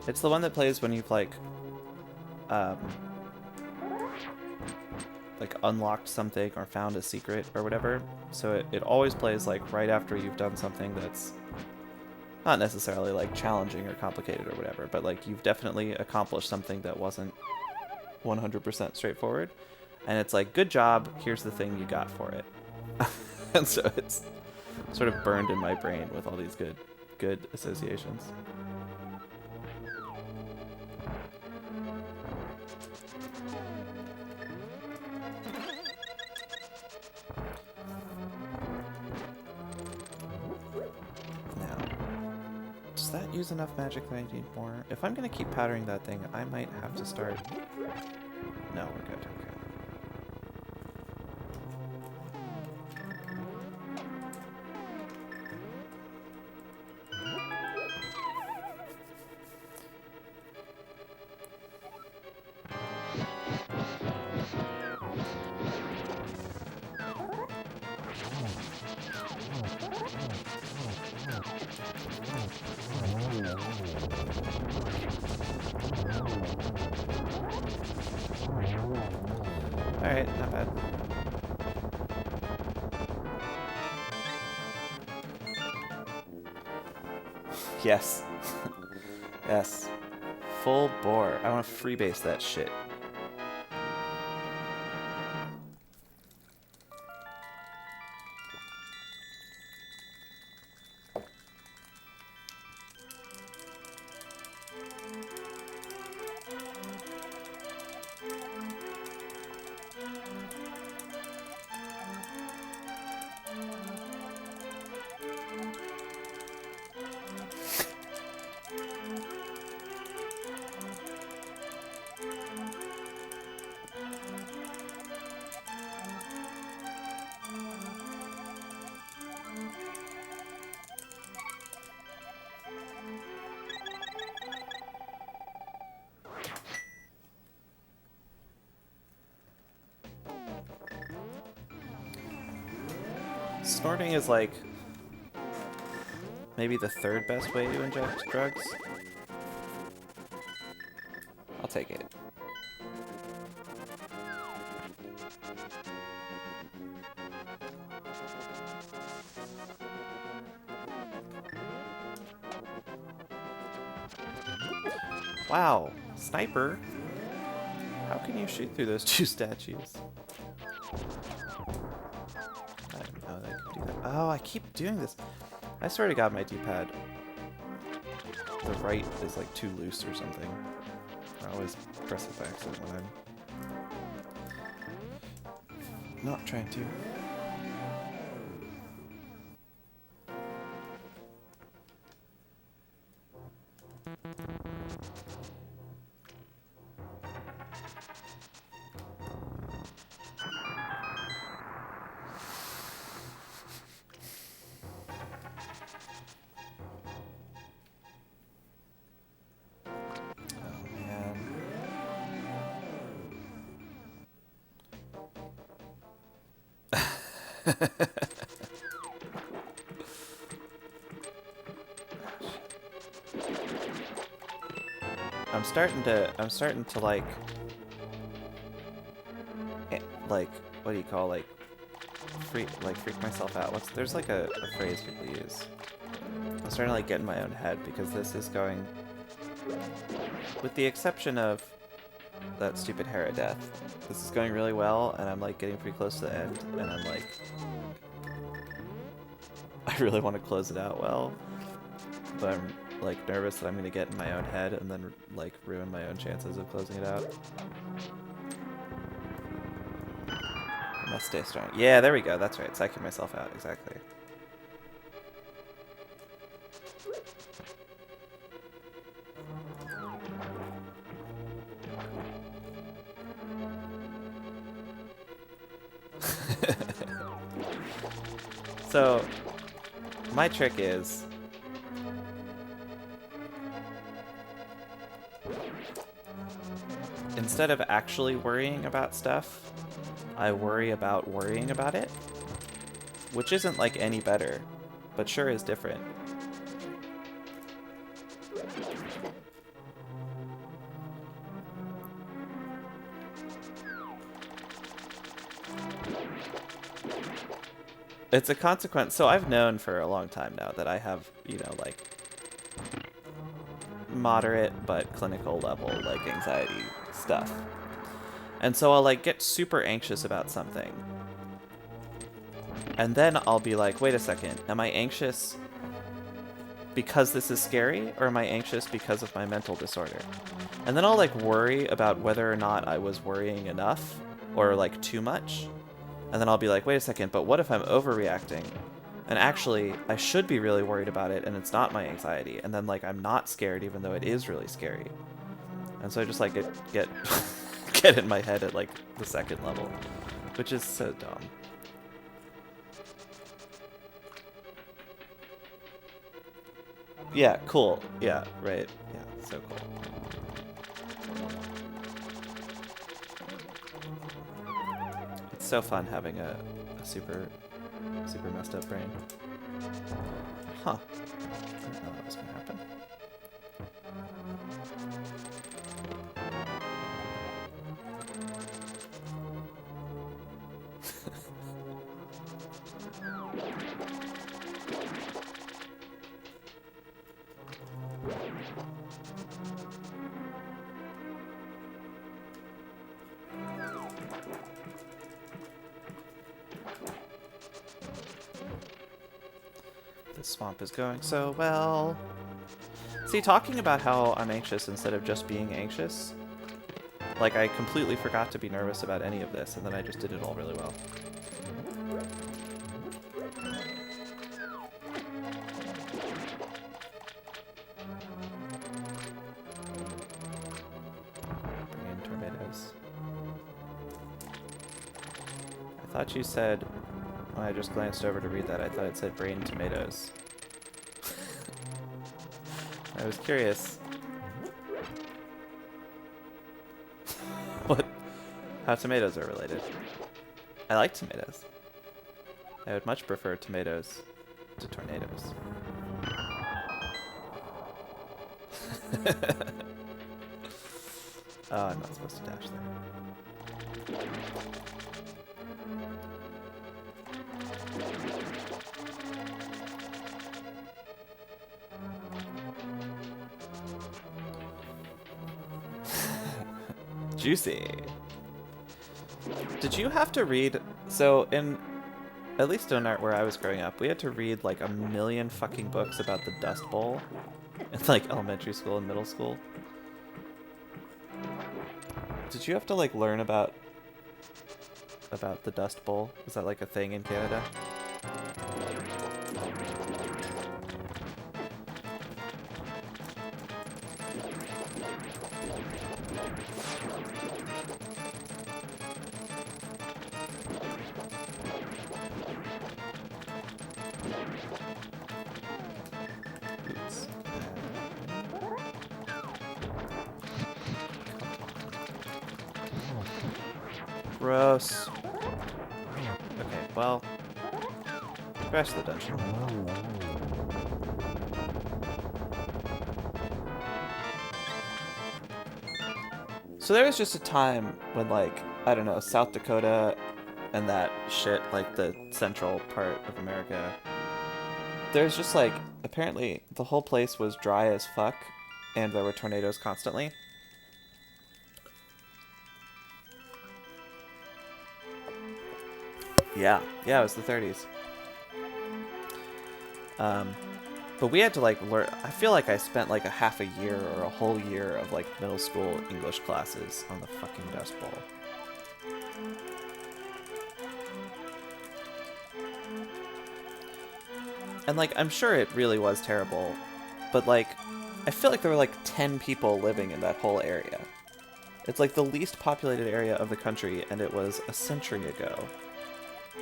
A: It's the one that plays when you've like unlocked something or found a secret or whatever. So it always plays like right after you've done something that's not necessarily like challenging or complicated or whatever, but like you've definitely accomplished something that wasn't 100% straightforward. And it's like, good job, here's the thing you got for it. And so it's sort of burned in my brain with all these good associations. Now, does that use enough magic that I need more? If I'm gonna keep powdering that thing, I might have to start... No, we're good, okay. Alright, not bad. Yes. Yes. Full bore. I want to freebase that shit. Snorting is like maybe the third best way to inject drugs. I'll take it. Wow, sniper. How can you shoot through those two statues? I didn't know that I could do that. Oh, I keep doing this. I swear to God, my D-pad. The right is like too loose or something. I always press it by accident when I'm not trying to. I'm starting to like, what do you call, like, freak myself out. There's like a phrase people use. I'm starting to like get in my own head because this is going, with the exception of that stupid Hera death, this is going really well, and I'm like getting pretty close to the end, and I'm like, I really want to close it out well, but I'm like nervous that I'm gonna get in my own head and then like ruin my own chances of closing it out. I must stay strong. Yeah, there we go. That's right. Psyching myself out. Exactly. So, my trick is instead of actually worrying about stuff, I worry about worrying about it, which isn't like any better, but sure is different. It's a consequence. So I've known for a long time now that I have, you know, like moderate but clinical level like anxiety stuff. And so I'll like get super anxious about something. And then I'll be like, wait a second, am I anxious because this is scary, or am I anxious because of my mental disorder? And then I'll like worry about whether or not I was worrying enough or like too much. And then I'll be like, wait a second, but what if I'm overreacting? And actually, I should be really worried about it, and it's not my anxiety. And then like I'm not scared, even though it is really scary. And so I just like get get in my head at like the second level, which is so dumb. Yeah, cool. Yeah, right. Yeah, so cool. It's so fun having a super messed up brain. Huh. I didn't know that was gonna happen. This swamp is going so well. See, talking about how I'm anxious instead of just being anxious, like I completely forgot to be nervous about any of this, and then I just did it all really well. Bring in tornadoes. I thought you said, when I just glanced over to read that, I thought it said brain tomatoes. I was curious. How tomatoes are related. I like tomatoes. I would much prefer tomatoes to tornadoes. Oh, I'm not supposed to dash there. Juicy. Did you have to read... So, in... At least in where I was growing up, we had to read like a million fucking books about the Dust Bowl in like elementary school and middle school. Did you have to like learn about the Dust Bowl? Was that like a thing in Canada? Gross. Okay, well, crash the dungeon. So there was just a time when, like, I don't know, South Dakota and that shit, like the central part of America, there's just like, apparently the whole place was dry as fuck and there were tornadoes constantly. Yeah, it was the 30s. But we had to like learn. I feel like I spent like a half a year or a whole year of like middle school English classes on the fucking Dust Bowl. And like, I'm sure it really was terrible, but like, I feel like there were like 10 people living in that whole area. It's like the least populated area of the country, and it was a century ago.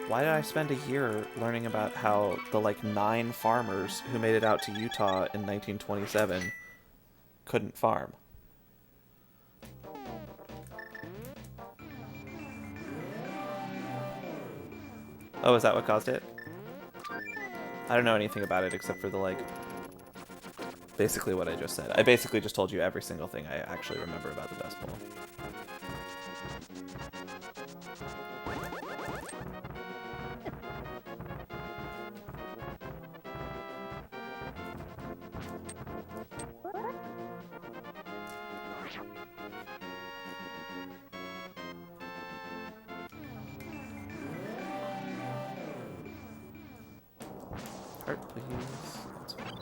A: Why did I spend a year learning about how the like 9 farmers who made it out to Utah in 1927 couldn't farm? Oh, is that what caused it? I don't know anything about it except for the like, basically what I just said. I basically just told you every single thing I actually remember about the Dust Bowl. Art, please. That's fine.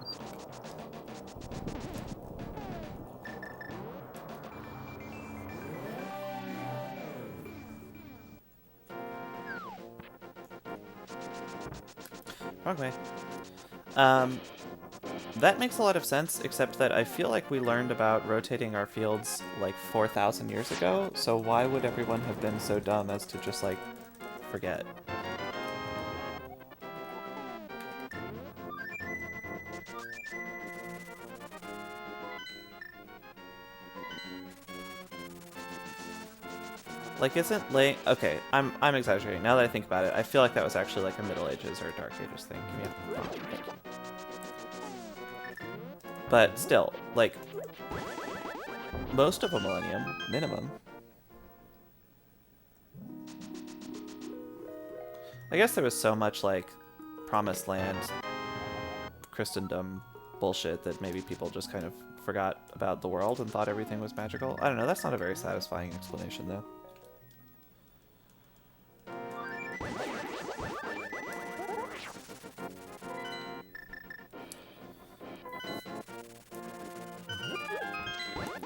A: Wrong way. That makes a lot of sense, except that I feel like we learned about rotating our fields like 4,000 years ago, so why would everyone have been so dumb as to just, like, forget? Like, isn't late? Okay, I'm exaggerating. Now that I think about it, I feel like that was actually like a Middle Ages or Dark Ages thing. Yeah. But still, like, most of a millennium, minimum. I guess there was so much, like, Promised Land, Christendom bullshit that maybe people just kind of forgot about the world and thought everything was magical. I don't know, that's not a very satisfying explanation, though.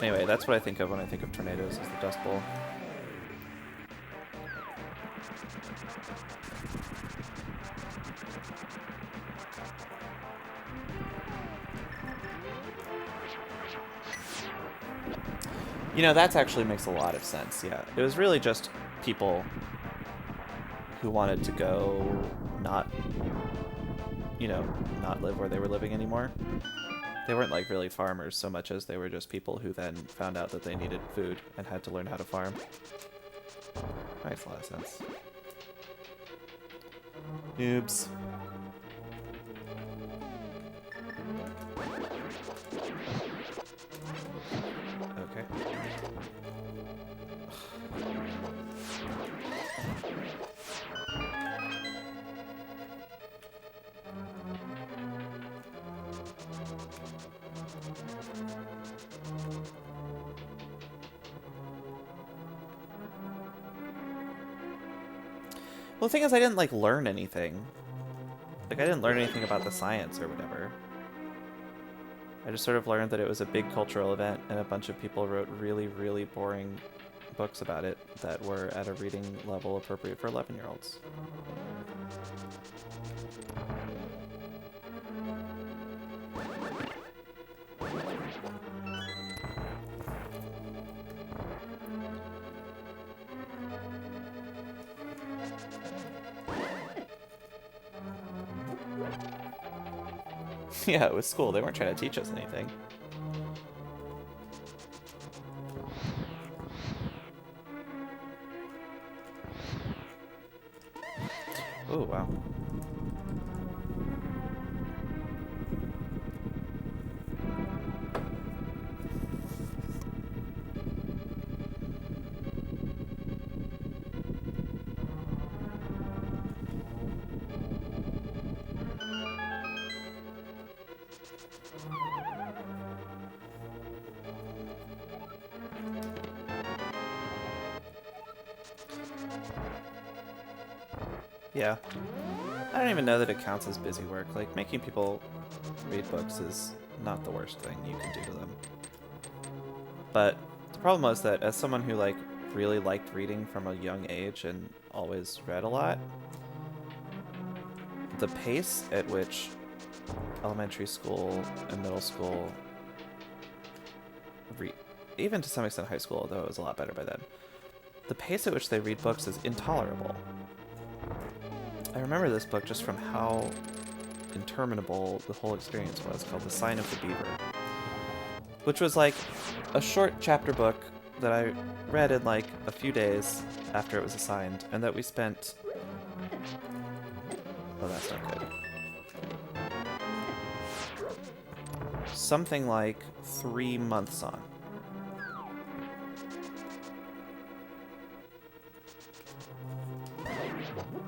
A: Anyway, that's what I think of when I think of tornadoes, is the Dust Bowl. You know, that actually makes a lot of sense, yeah. It was really just people who wanted to go not, you know, not live where they were living anymore. They weren't, like, really farmers so much as they were just people who then found out that they needed food and had to learn how to farm. Makes a lot of sense. Noobs. Okay. Well, the thing is, I didn't, like, learn anything. Like, I didn't learn anything about the science or whatever. I just sort of learned that it was a big cultural event, and a bunch of people wrote really, really boring books about it that were at a reading level appropriate for 11-year-olds. Yeah, it was school. They weren't trying to teach us anything. Oh, wow. Yeah. I don't even know that it counts as busy work. Like, making people read books is not the worst thing you can do to them. But the problem was that as someone who, like, really liked reading from a young age and always read a lot, the pace at which elementary school and middle school, even to some extent high school, although it was a lot better by then, the pace at which they read books is intolerable. I remember this book just from how interminable the whole experience was, called The Sign of the Beaver, which was like a short chapter book that I read in like a few days after it was assigned, and that we spent... Oh, that's not good. Something like 3 months on.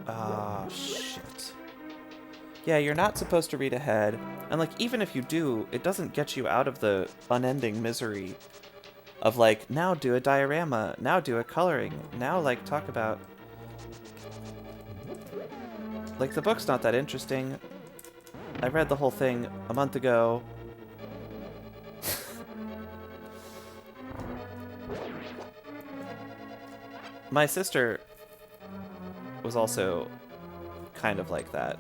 A: Ah, shit. Yeah, you're not supposed to read ahead, and like, even if you do, it doesn't get you out of the unending misery of like, now do a diorama, now do a coloring, now like talk about... Like, the book's not that interesting. I read the whole thing a month ago. My sister was also kind of like that.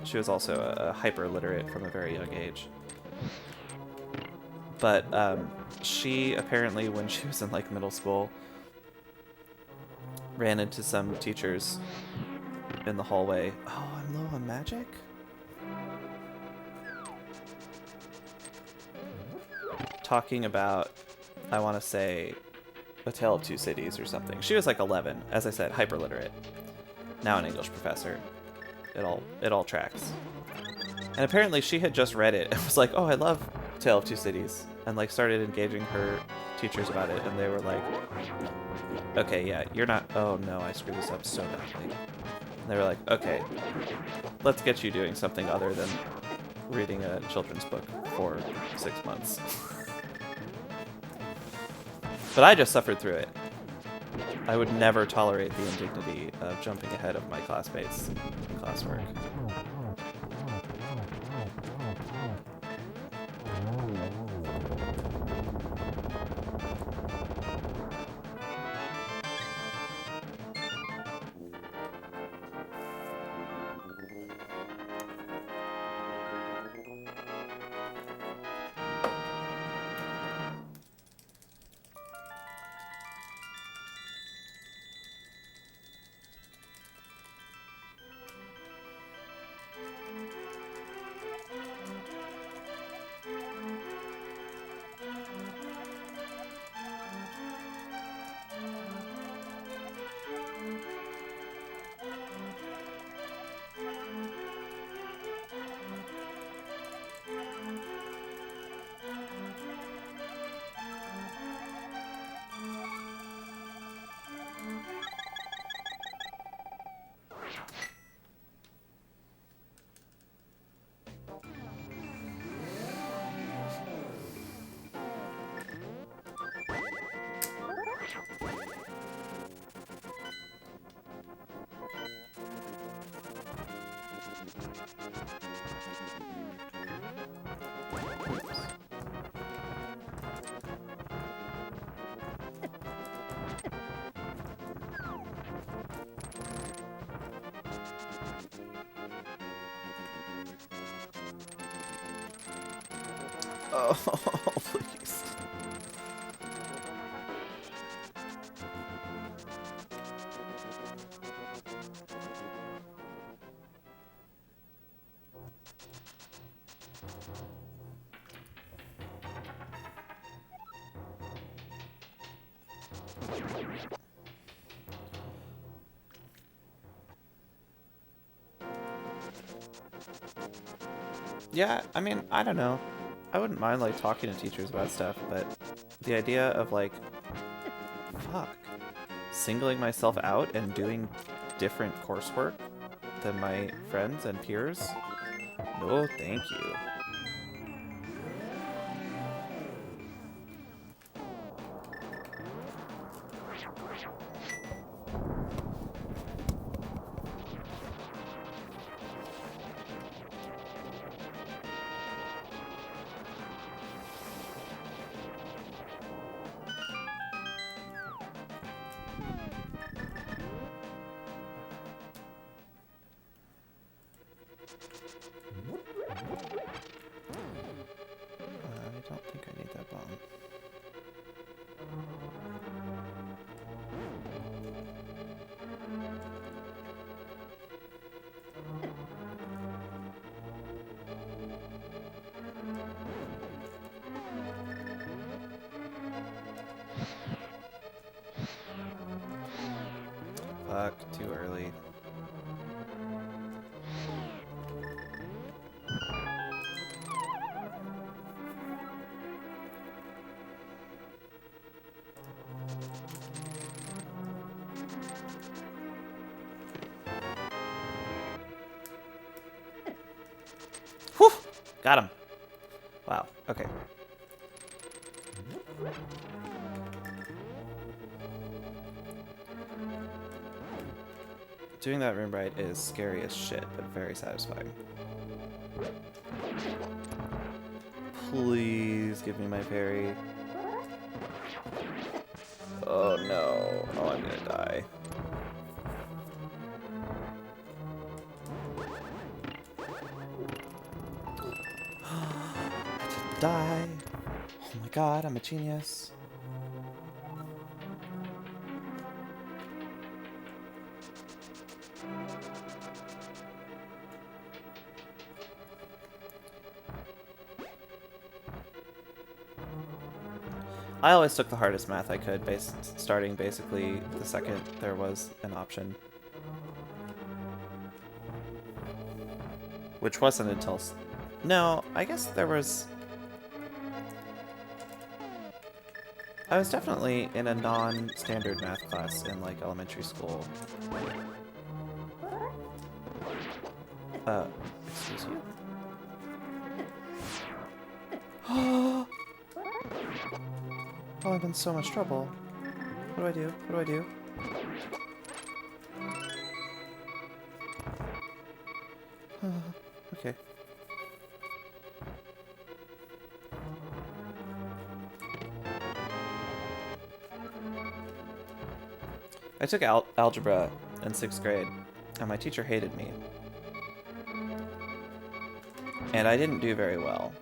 A: She was also a hyper-literate from a very young age. But she apparently, when she was in like middle school, ran into some teachers in the hallway. Oh, I'm low on magic? Talking about, I want to say, A Tale of Two Cities or something. She was like 11, as I said, hyper-literate. Now an English professor. It all tracks. And apparently she had just read it and was like, oh, I love Tale of Two Cities. And like started engaging her teachers about it, and they were like, okay, yeah, you're not, oh no, I screwed this up so badly. And they were like, okay, let's get you doing something other than reading a children's book for 6 months. But I just suffered through it. I would never tolerate the indignity of jumping ahead of my classmates in classwork. Oh, please. Yeah, I mean, I don't know. I wouldn't mind, like, talking to teachers about stuff, but the idea of, like, fuck, singling myself out and doing different coursework than my friends and peers? No, thank you. I don't think I need that bomb. Fuck, too early. Whew! Got him. Wow, okay. Doing that room right is scary as shit, but very satisfying. Please give me my parry. Oh no. Oh, I'm gonna die. I didn't die. Oh my god, I'm a genius. I always took the hardest math I could, starting basically the second there was an option. Which wasn't until... No, I guess there was... I was definitely in a non-standard math class in, like, elementary school. Excuse you? Oh, I'm in so much trouble. What do I do? What do I do? Okay. I took algebra in 6th grade, and my teacher hated me. And I didn't do very well.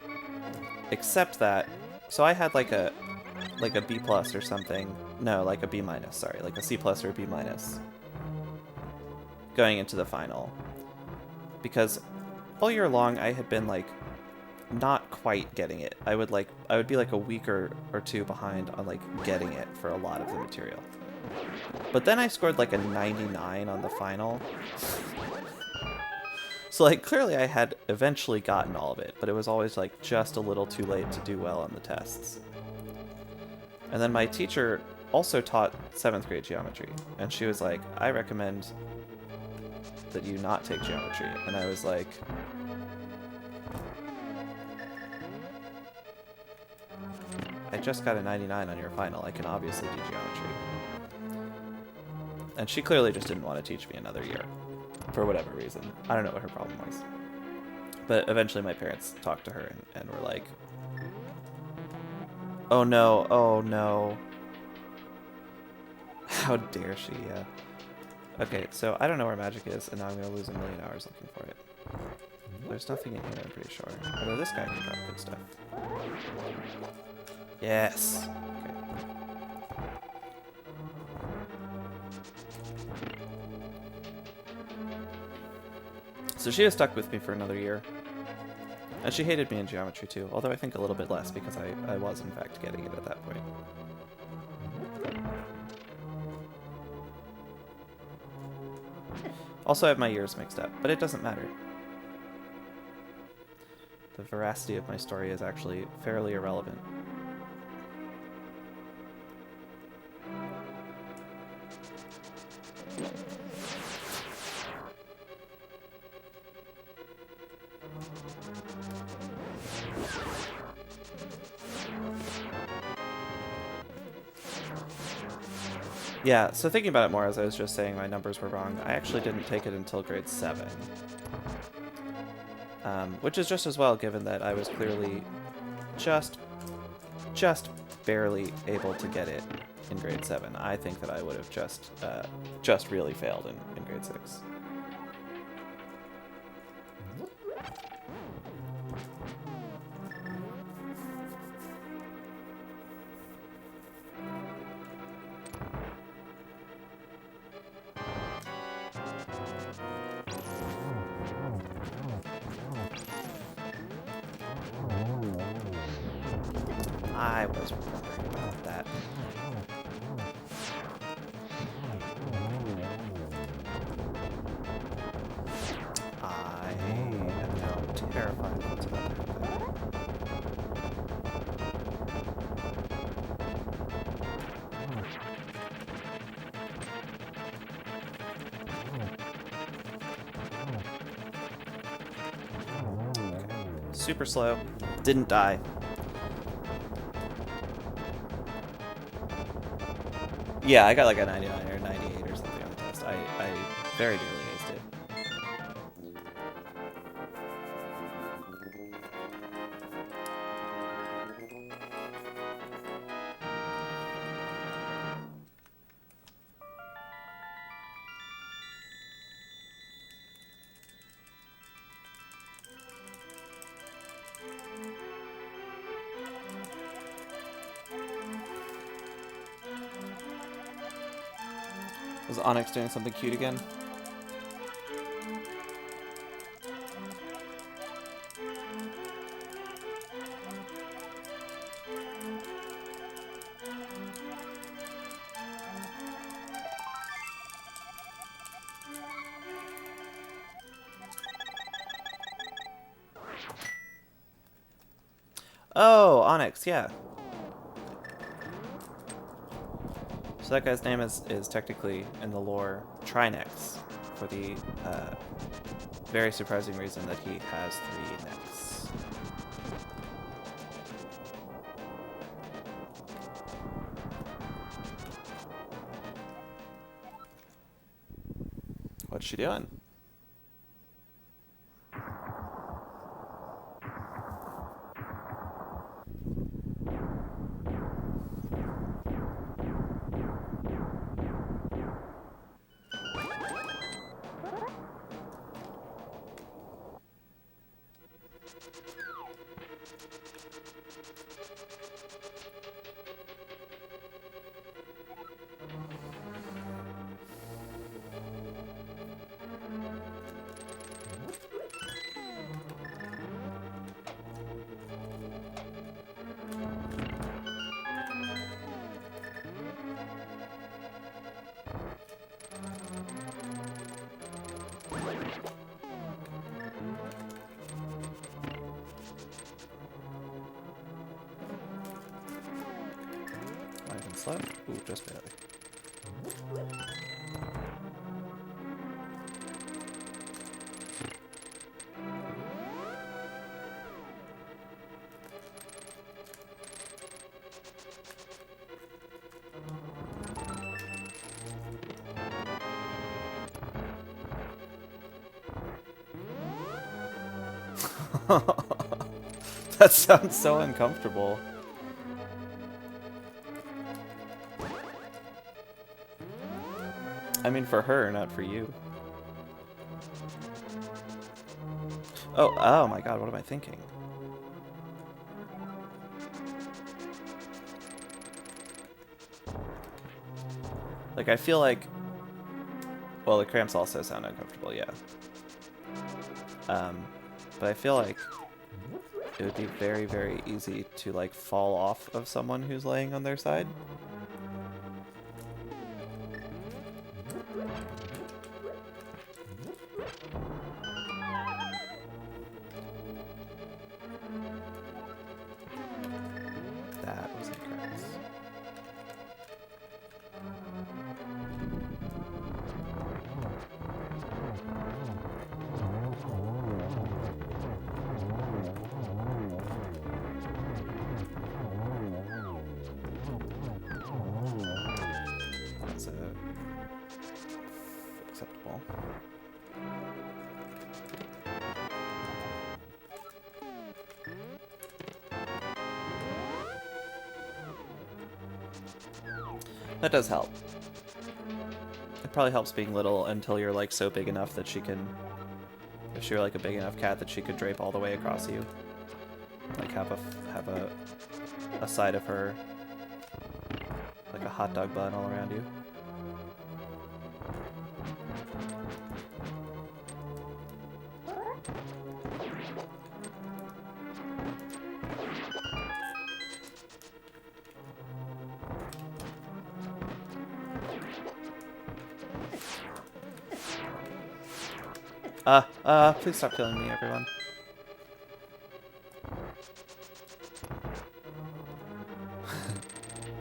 A: Except that, so I had like a B plus or something. No, like a B minus, sorry. Like a C plus or a B minus. Going into the final. Because all year long I had been like not quite getting it. I would be like a week or two behind on like getting it for a lot of the material. But then I scored like a 99 on the final. So like clearly I had eventually gotten all of it, but it was always like just a little too late to do well on the tests. And then my teacher also taught 7th grade geometry, and she was like, I recommend that you not take geometry. And I was like, I just got a 99 on your final. I can obviously do geometry. And she clearly just didn't want to teach me another year. For whatever reason. I don't know what her problem was. But eventually my parents talked to her and were like, oh no, oh no. How dare she, yeah. Okay, so I don't know where magic is, and now I'm going to lose a million hours looking for it. There's nothing in here, I'm pretty sure. Although this guy can drop good stuff. Yes! Okay. So she was stuck with me for another year. And she hated me in geometry too, although I think a little bit less because I was in fact getting it at that point. Also I have my years mixed up, but it doesn't matter. The veracity of my story is actually fairly irrelevant. Yeah, so thinking about it more, as I was just saying my numbers were wrong, I actually didn't take it until grade 7. Which is just as well, given that I was clearly just barely able to get it in grade 7. I think that I would have just really failed in grade 6. I was wondering about that. I am now terrified of what's about to happen. Okay. Super slow. Didn't die. Yeah, I got like a 99 or 98 or something on the test. I Very nearly aced it. Was Onyx doing something cute again? Oh, Onyx, yeah. So that guy's name is technically, in the lore, Trinex, for the very surprising reason that he has 3 necks. What's she doing? Not even slow? Ooh, just barely. That sounds so uncomfortable. I mean, for her, not for you. Oh my god, what am I thinking? Like, I feel like... Well, the cramps also sound uncomfortable, yeah. But I feel like it would be very, very easy to, like, fall off of someone who's laying on their side. That was cramps. That's acceptable. That does help. It probably helps being little until you're like so big enough that she can... If you're like a big enough cat that she could drape all the way across you. Like have a side of her, like a hot dog bun all around you. Please stop killing me, everyone.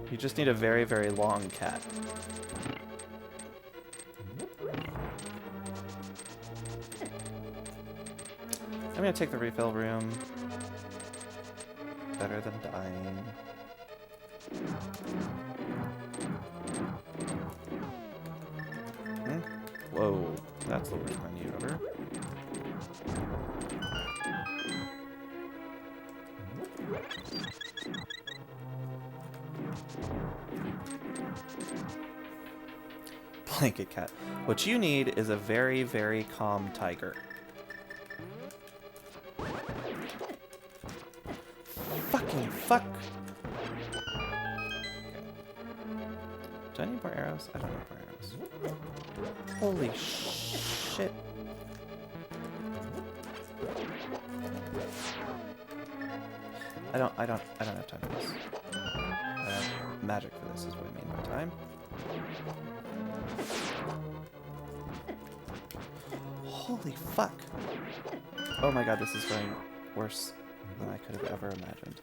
A: You just need a very, very long cat. I'm gonna take the refill room. Better than dying. Whoa. slowly run you over. Blanket cat. What you need is a very, very calm tiger. Fucking fuck! Do I need more arrows? I don't need more arrows. Holy shit. I don't have time for this. Magic for this is what I mean by time. Holy fuck. Oh my god, this is going worse than I could have ever imagined.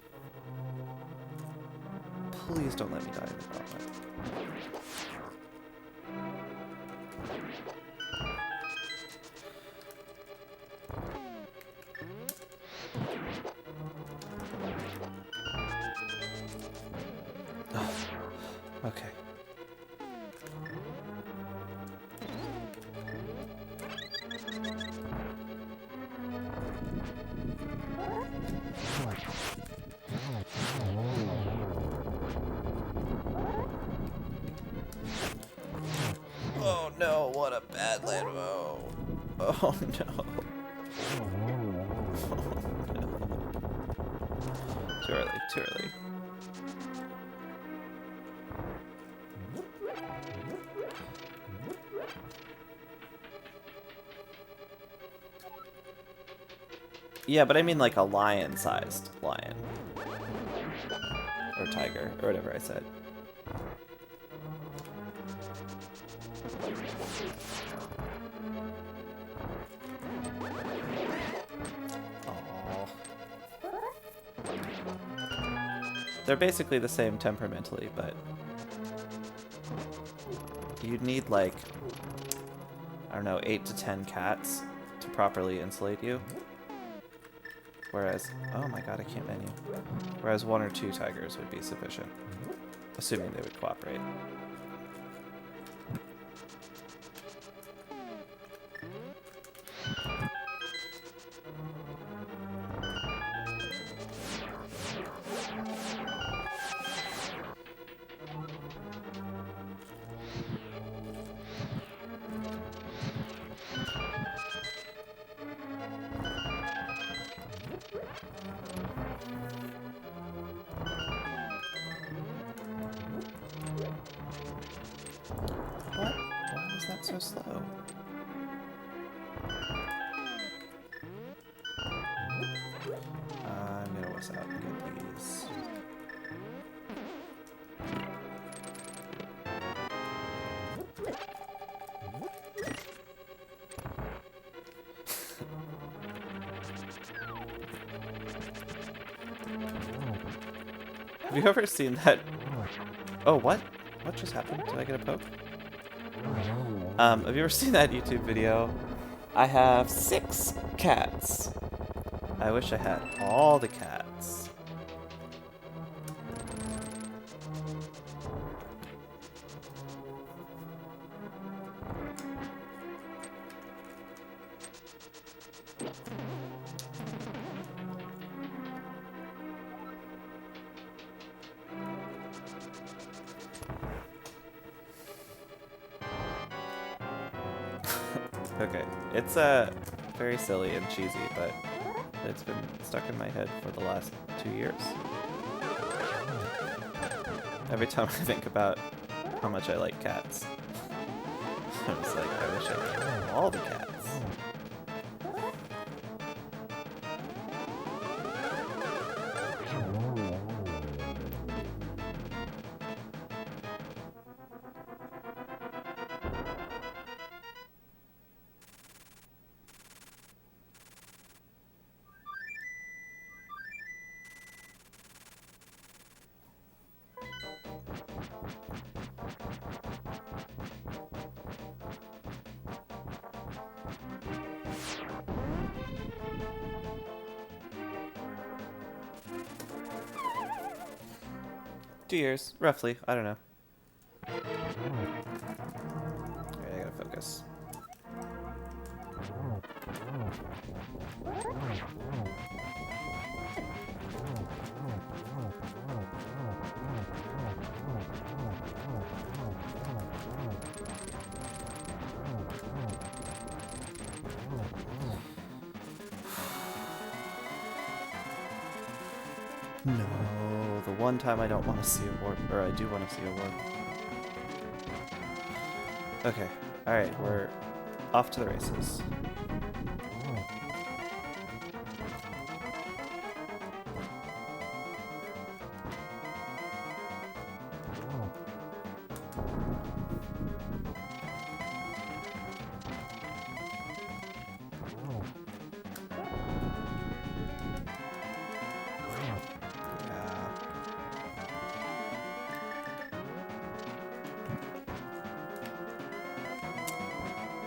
A: Please don't let me die in the gauntlet. Okay. Oh no, what a bad landmo. Oh no. Too early, too early. Yeah, but I mean like a lion-sized lion. Or tiger, or whatever I said. Aww. They're basically the same temperamentally, but you'd need like, I don't know, 8 to 10 cats to properly insulate you. Whereas, oh my god, I can't menu. Whereas 1 or 2 tigers would be sufficient, assuming they would cooperate. What? Why was that so slow? I'm gonna wuss out and get these. Have you ever seen that? Oh, what? What just happened? Did I get a poke? Have you ever seen that YouTube video? I have 6 cats. I wish I had all the cats. Okay, it's very silly and cheesy, but it's been stuck in my head for the last 2 years. Every time I think about how much I like cats, I was like, I wish I had all the cats. Years, roughly. I don't know. Alright, I gotta focus. No, the one time I don't want to see a warp, or I do want to see a warp. Okay, alright, we're off to the races.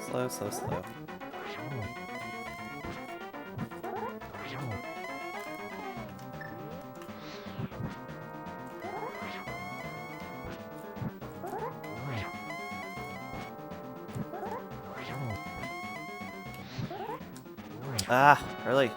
A: Slow, slow, slow. Ah, early.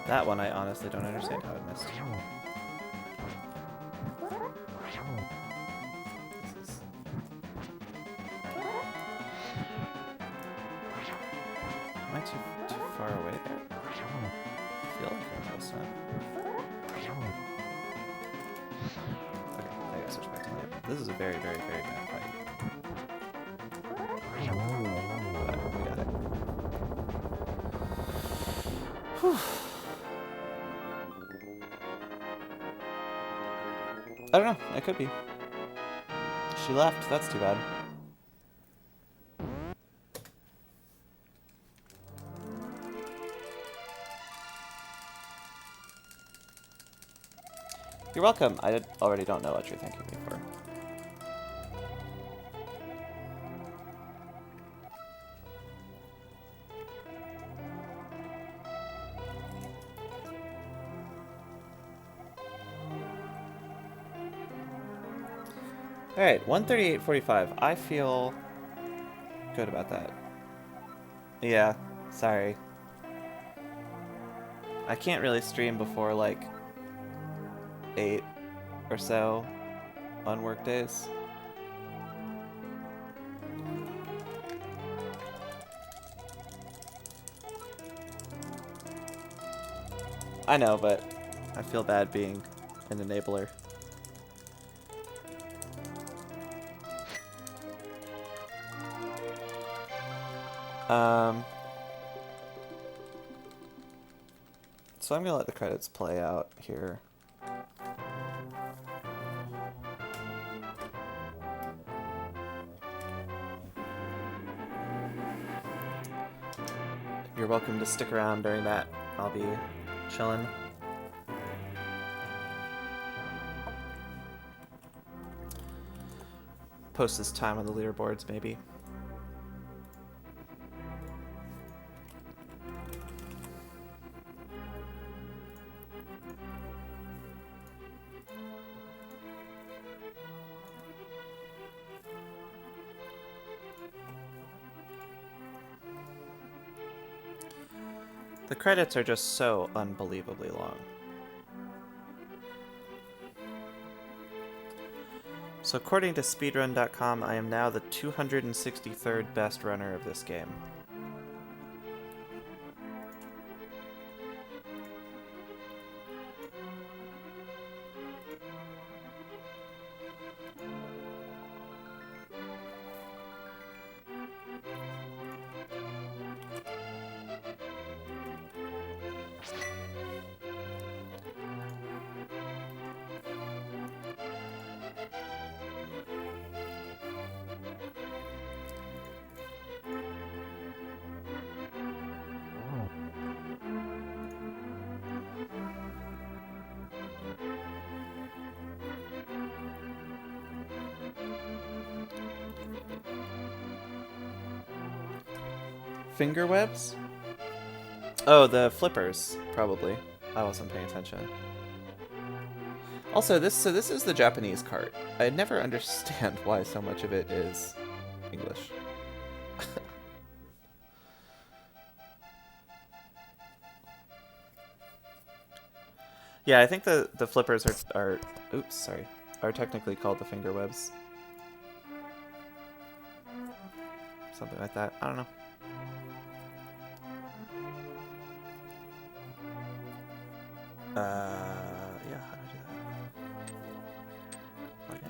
A: That one I honestly don't understand how it missed. Am I too far away there? I feel like I'm close enough. Okay, I gotta switch back to lamp. This is a very, very, very bad fight. But we got it. Whew. I don't know. It could be. She left. That's too bad. You're welcome. I already don't know what you're thanking me for. Alright, 138.45. I feel good about that. Yeah, sorry. I can't really stream before like 8 or so on work days. I know, but I feel bad being an enabler. So I'm gonna let the credits play out here. You're welcome to stick around during that. I'll be chilling. Post this time on the leaderboards, maybe. The credits are just so unbelievably long. So according to speedrun.com, I am now the 263rd best runner of this game. Finger webs? Oh, the flippers, probably. I wasn't paying attention. Also, this is the Japanese cart. I never understand why so much of it is English. Yeah, I think the flippers are oops, sorry, are technically called the finger webs. Something like that. I don't know. Yeah, how do I do that? Okay.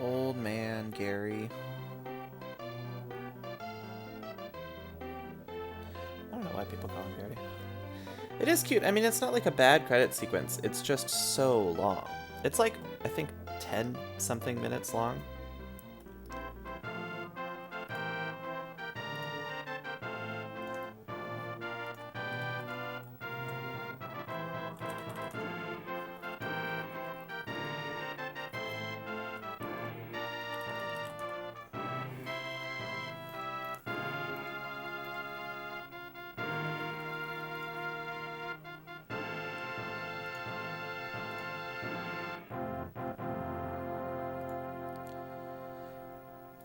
A: Old man Gary. I don't know why people call him Gary. It is cute. I mean, it's not like a bad credit sequence. It's just so long. It's like, I think, 10 something minutes long.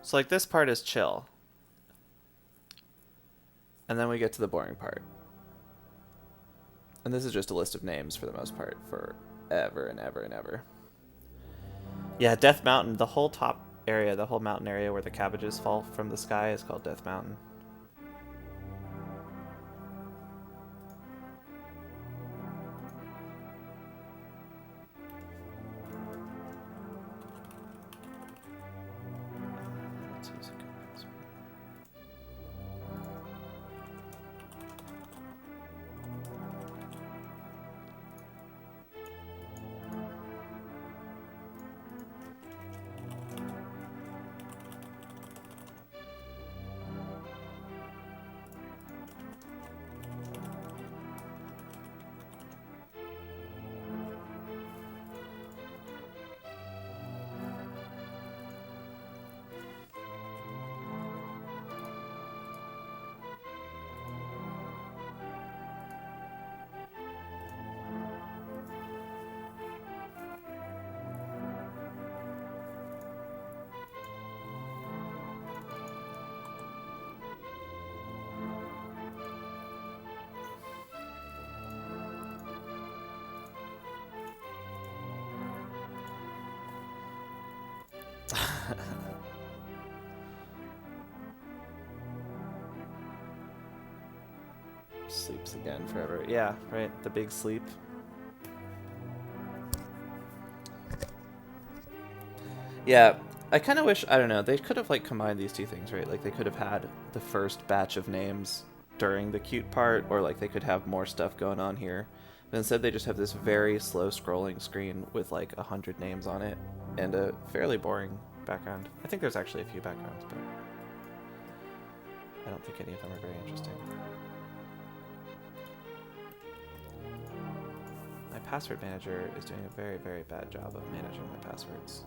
A: So like this part is chill. And then we get to the boring part. And this is just a list of names for the most part for ever and ever and ever. Yeah, Death Mountain, the whole top area, the whole mountain area where the cabbages fall from the sky is called Death Mountain. Let's use a good password. Sleeps again forever. Yeah, right. The big sleep. Yeah, I kind of wish, I don't know, they could have like combined these two things, right? Like they could have had the first batch of names during the cute part, or like they could have more stuff going on here. But instead they just have this very slow scrolling screen with like 100 names on it and a fairly boring background. I think there's actually a few backgrounds, but I don't think any of them are very interesting. My password manager is doing a very, very bad job of managing my passwords.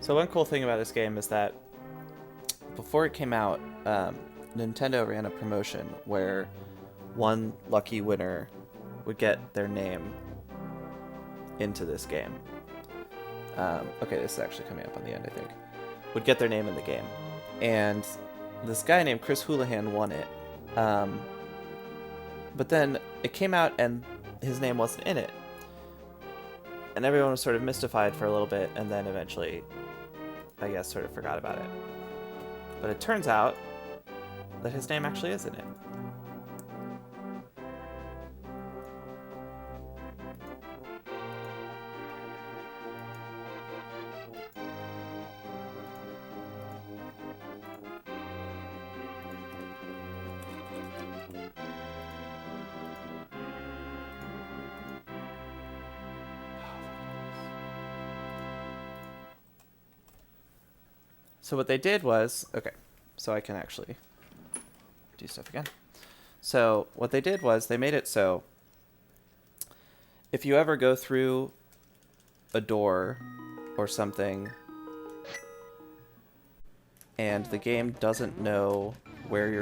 A: So one cool thing about this game is that before it came out, Nintendo ran a promotion where one lucky winner would get their name into this game. Okay, this is actually coming up on the end, I think. Would get their name in the game. And this guy named Chris Houlihan won it. But then it came out and his name wasn't in it. And everyone was sort of mystified for a little bit, and then eventually, I guess, sort of forgot about it. But it turns out that his name actually is in it. So what they did was, okay, so I can actually do stuff again. So what they did was they made it so if you ever go through a door or something and the game doesn't know where you're